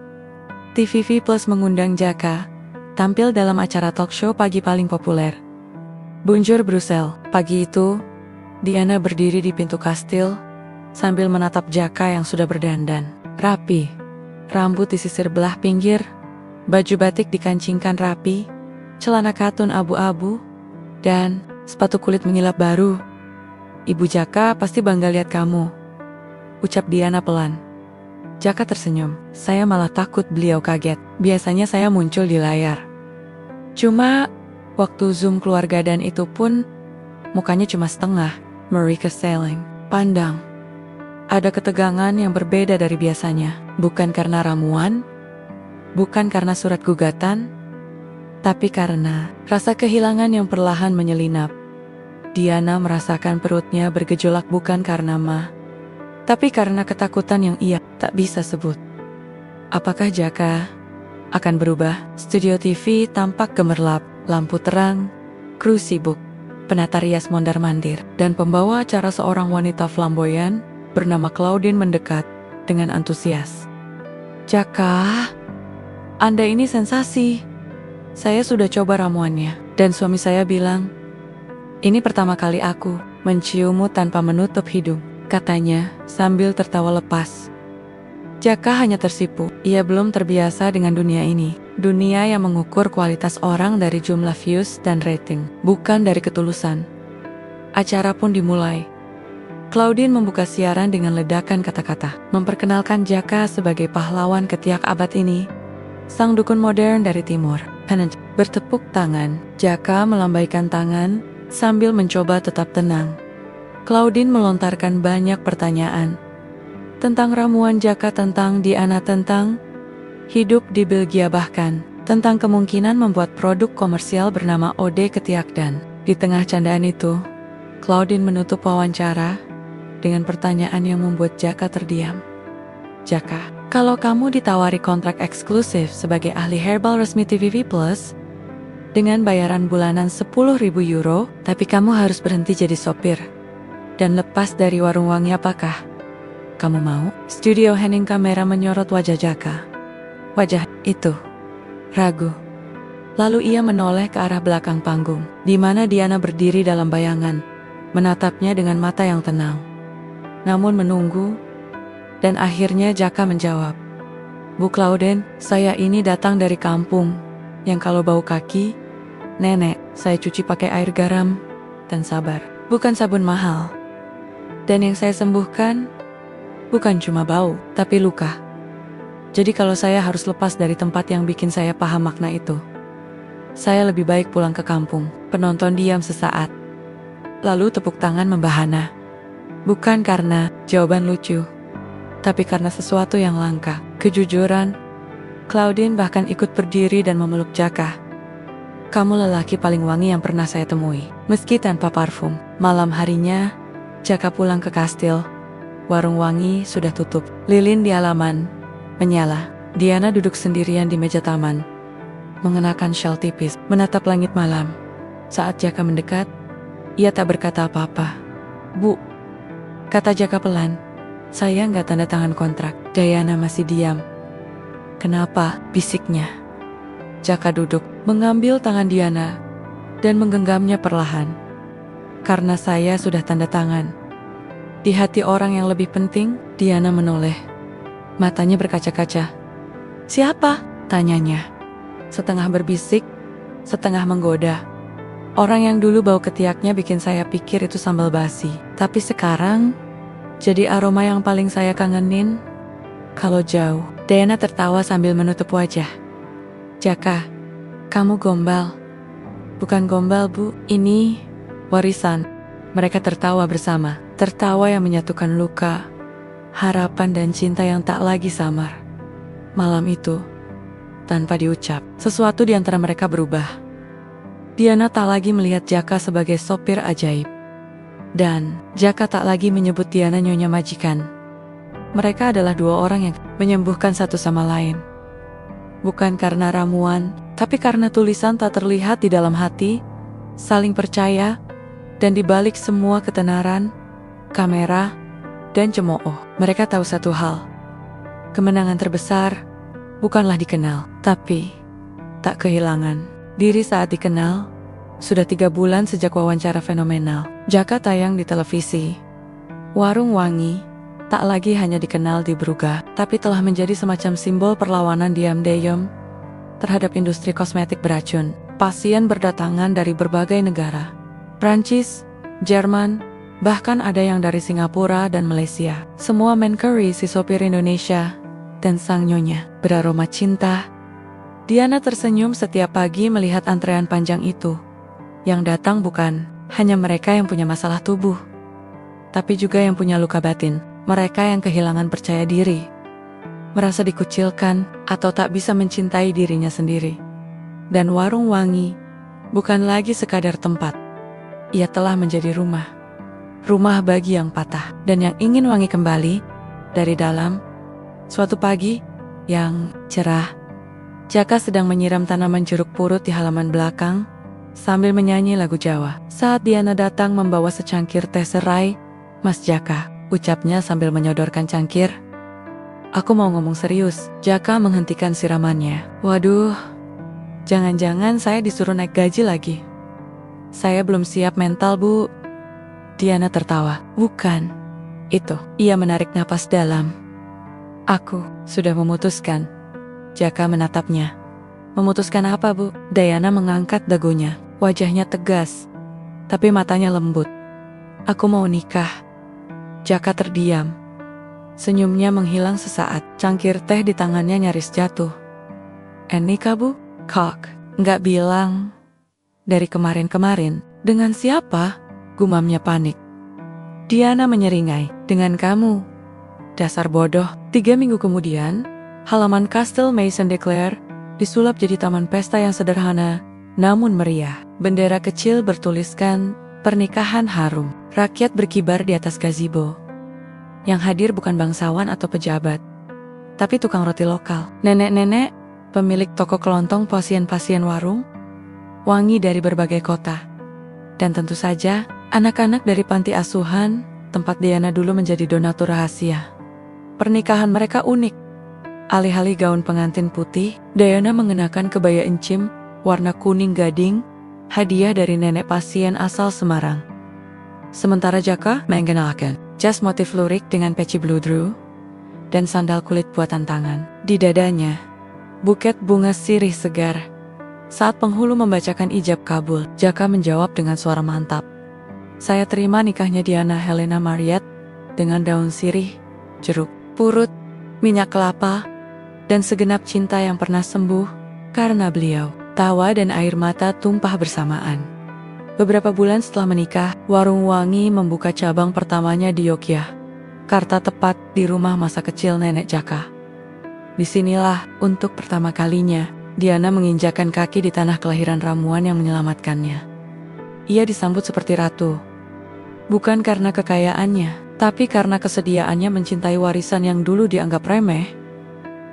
TVV Plus, mengundang Jaka tampil dalam acara talk show pagi paling populer, Bonjour Brussels. Pagi itu, Diana berdiri di pintu kastil sambil menatap Jaka yang sudah berdandan rapi, rambut disisir belah pinggir, baju batik dikancingkan rapi, celana katun abu-abu, dan sepatu kulit mengilap baru. "Ibu Jaka pasti bangga lihat kamu," ucap Diana pelan. Jaka tersenyum. Saya malah takut beliau kaget. Biasanya saya muncul di layar. Cuma, waktu Zoom keluarga dan itu pun, mukanya cuma setengah. Mereka saling pandang. Ada ketegangan yang berbeda dari biasanya. Bukan karena ramuan, bukan karena surat gugatan, tapi karena rasa kehilangan yang perlahan menyelinap. Diana merasakan perutnya bergejolak bukan karena tapi karena ketakutan yang ia tak bisa sebut. Apakah Jaka akan berubah? Studio TV tampak gemerlap, lampu terang, kru sibuk, penata rias mondar-mandir, dan pembawa acara seorang wanita flamboyan bernama Claudine mendekat dengan antusias. Jaka, Anda ini sensasi. Saya sudah coba ramuannya, dan suami saya bilang, ini pertama kali aku menciummu tanpa menutup hidung, katanya sambil tertawa lepas. Jaka hanya tersipu. Ia belum terbiasa dengan dunia ini. Dunia yang mengukur kualitas orang dari jumlah views dan rating, bukan dari ketulusan. Acara pun dimulai. Claudine membuka siaran dengan ledakan kata-kata, memperkenalkan Jaka sebagai pahlawan ketiak abad ini, sang dukun modern dari timur. Pennant bertepuk tangan. Jaka melambaikan tangan sambil mencoba tetap tenang. Claudine melontarkan banyak pertanyaan. Tentang ramuan Jaka, tentang Diana, tentang hidup di Belgia, bahkan tentang kemungkinan membuat produk komersial bernama Ode Ketiak. Dan di tengah candaan itu, Claudine menutup wawancara dengan pertanyaan yang membuat Jaka terdiam. Jaka, kalau kamu ditawari kontrak eksklusif sebagai ahli herbal resmi TVV Plus, dengan bayaran bulanan 10.000 euro, tapi kamu harus berhenti jadi sopir dan lepas dari warung wangi, apakah kamu mau? Studio hening kamera menyorot wajah Jaka. Wajah itu ragu. Lalu ia menoleh ke arah belakang panggung, di mana Diana berdiri dalam bayangan, menatapnya dengan mata yang tenang. Namun menunggu, dan akhirnya Jaka menjawab. Bu Claudine, saya ini datang dari kampung, yang kalau bau kaki, nenek, saya cuci pakai air garam, dan sabar. Bukan sabun mahal. Dan yang saya sembuhkan, bukan cuma bau, tapi luka. Jadi kalau saya harus lepas dari tempat yang bikin saya paham makna itu, saya lebih baik pulang ke kampung. Penonton diam sesaat. Lalu tepuk tangan membahana. Bukan karena jawaban lucu, tapi karena sesuatu yang langka. Kejujuran. Claudine bahkan ikut berdiri dan memeluk Jaka. Kamu lelaki paling wangi yang pernah saya temui. Meski tanpa parfum. Malam harinya, Jaka pulang ke kastil. Warung wangi sudah tutup. Lilin di halaman menyala. Diana duduk sendirian di meja taman, mengenakan syal tipis, menatap langit malam. Saat Jaka mendekat, ia tak berkata apa-apa. Bu, kata Jaka pelan, saya nggak tanda tangan kontrak. Diana masih diam. Kenapa? Bisiknya. Jaka duduk, mengambil tangan Diana, dan menggenggamnya perlahan. Karena saya sudah tanda tangan. Di hati orang yang lebih penting, Diana menoleh. Matanya berkaca-kaca. Siapa? Tanyanya. Setengah berbisik, setengah menggoda. Orang yang dulu bau ketiaknya bikin saya pikir itu sambal basi. Tapi sekarang, jadi aroma yang paling saya kangenin. Kalau jauh. Diana tertawa sambil menutup wajah. Jaka, kamu gombal. Bukan gombal, Bu. Ini warisan. Mereka tertawa bersama. Tertawa yang menyatukan luka, harapan dan cinta yang tak lagi samar. Malam itu, tanpa diucap, sesuatu di antara mereka berubah. Diana tak lagi melihat Jaka sebagai sopir ajaib. Dan Jaka tak lagi menyebut Diana nyonya majikan. Mereka adalah dua orang yang menyembuhkan satu sama lain. Bukan karena ramuan, tapi karena tulisan tak terlihat di dalam hati, saling percaya, dan di balik semua ketenaran, kamera, dan cemooh, mereka tahu satu hal. Kemenangan terbesar bukanlah dikenal, tapi tak kehilangan diri saat dikenal. Sudah 3 bulan sejak wawancara fenomenal Jaka tayang di televisi. Warung Wangi tak lagi hanya dikenal di Brugge, tapi telah menjadi semacam simbol perlawanan diam-diam terhadap industri kosmetik beracun. Pasien berdatangan dari berbagai negara. Prancis, Jerman, Bahkan ada yang dari Singapura dan Malaysia. Semua mencuri si sopir Indonesia dan sang nyonya beraroma cinta. Diana tersenyum setiap pagi melihat antrean panjang itu. Yang datang bukan hanya mereka yang punya masalah tubuh, tapi juga yang punya luka batin. Mereka yang kehilangan percaya diri, merasa dikucilkan atau tak bisa mencintai dirinya sendiri. Dan warung Wangi bukan lagi sekadar tempat. Ia telah menjadi rumah. Rumah bagi yang patah dan yang ingin Wangi kembali dari dalam. Suatu pagi yang cerah, Jaka sedang menyiram tanaman jeruk purut di halaman belakang sambil menyanyi lagu Jawa. Saat Diana datang membawa secangkir teh serai, "Mas Jaka," ucapnya sambil menyodorkan cangkir. "Aku mau ngomong serius." Jaka menghentikan siramannya. "Waduh, jangan-jangan saya disuruh naik gaji lagi. Saya belum siap mental, Bu." Diana tertawa. "Bukan itu." Ia menarik napas dalam. "Aku sudah memutuskan." Jaka menatapnya. "Memutuskan apa, Bu?" Diana mengangkat dagunya. Wajahnya tegas, tapi matanya lembut. "Aku mau nikah." Jaka terdiam. Senyumnya menghilang sesaat. Cangkir teh di tangannya nyaris jatuh. "Nikah, Bu?" "Kok, nggak bilang dari kemarin-kemarin?" "Dengan siapa?" gumamnya panik. Diana menyeringai. "Dengan kamu." "Dasar bodoh." 3 minggu kemudian, halaman Kastil Maison de Clair disulap jadi taman pesta yang sederhana, namun meriah. Bendera kecil bertuliskan, "Pernikahan harum." Rakyat berkibar di atas gazebo. Yang hadir bukan bangsawan atau pejabat, tapi tukang roti lokal. Nenek-nenek, pemilik toko kelontong, pasien-pasien warung, Wangi dari berbagai kota. Dan tentu saja, anak-anak dari panti asuhan, tempat Diana dulu menjadi donatur rahasia. Pernikahan mereka unik. Alih-alih gaun pengantin putih, Diana mengenakan kebaya encim, warna kuning gading, hadiah dari nenek pasien asal Semarang. Sementara Jaka mengenakan jas motif lurik dengan peci bludru dan sandal kulit buatan tangan. Di dadanya, buket bunga sirih segar. Saat penghulu membacakan ijab kabul, Jaka menjawab dengan suara mantap. "Saya terima nikahnya Diana Helena Mariet dengan daun sirih, jeruk purut, minyak kelapa, dan segenap cinta yang pernah sembuh karena beliau." Tawa dan air mata tumpah bersamaan. Beberapa bulan setelah menikah, Warung Wangi membuka cabang pertamanya di Yogyakarta, tepat di rumah masa kecil nenek Jaka. Disinilah, untuk pertama kalinya, Diana menginjakkan kaki di tanah kelahiran ramuan yang menyelamatkannya. Ia disambut seperti ratu. Bukan karena kekayaannya, tapi karena kesediaannya mencintai warisan yang dulu dianggap remeh.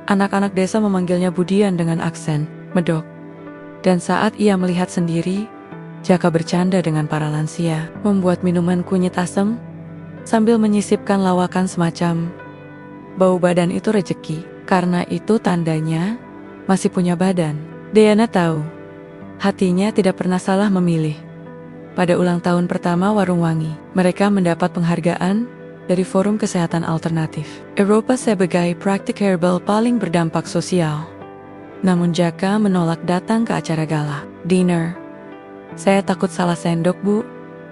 Anak-anak desa memanggilnya Budian dengan aksen medok. Dan saat ia melihat sendiri, Jaka bercanda dengan para lansia, membuat minuman kunyit asam, sambil menyisipkan lawakan semacam, "Bau badan itu rejeki." Karena itu tandanya masih punya badan. Diana tahu, hatinya tidak pernah salah memilih. Pada ulang tahun pertama Warung Wangi, mereka mendapat penghargaan dari Forum Kesehatan Alternatif Eropa sebagai praktik herbal paling berdampak sosial. Namun Jaka menolak datang ke acara gala dinner. "Saya takut salah sendok, Bu."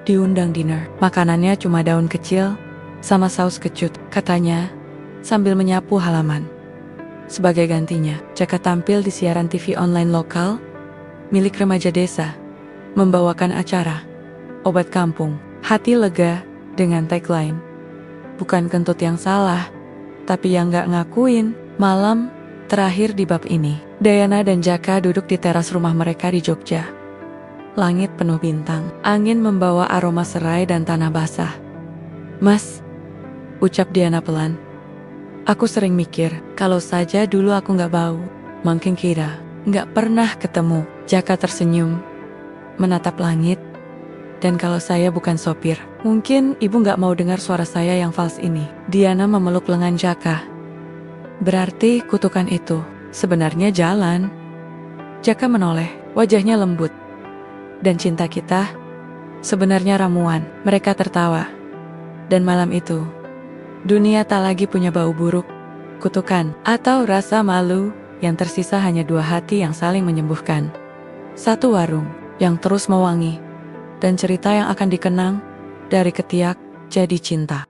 Diundang dinner, makanannya cuma daun kecil sama saus kecut, katanya sambil menyapu halaman. Sebagai gantinya, Jaka tampil di siaran TV online lokal milik remaja desa, membawakan acara Obat Kampung. Hati lega dengan tagline, "Bukan kentut yang salah, tapi yang gak ngakuin." Malam terakhir di bab ini, Diana dan Jaka duduk di teras rumah mereka di Jogja. Langit penuh bintang, angin membawa aroma serai dan tanah basah. "Mas," ucap Diana pelan, "aku sering mikir, kalau saja dulu aku gak bau, mungkin kira gak pernah ketemu." Jaka tersenyum, menatap langit. "Dan kalau saya bukan sopir, mungkin ibu gak mau dengar suara saya yang fals ini." Diana memeluk lengan Jaka. "Berarti kutukan itu sebenarnya jalan." Jaka menoleh, wajahnya lembut. "Dan cinta kita sebenarnya ramuan." Mereka tertawa. Dan malam itu, dunia tak lagi punya bau buruk, kutukan, atau rasa malu. Yang tersisa hanya 2 hati yang saling menyembuhkan. Satu warung yang terus mewangi, dan cerita yang akan dikenang Dari ketiak jadi cinta.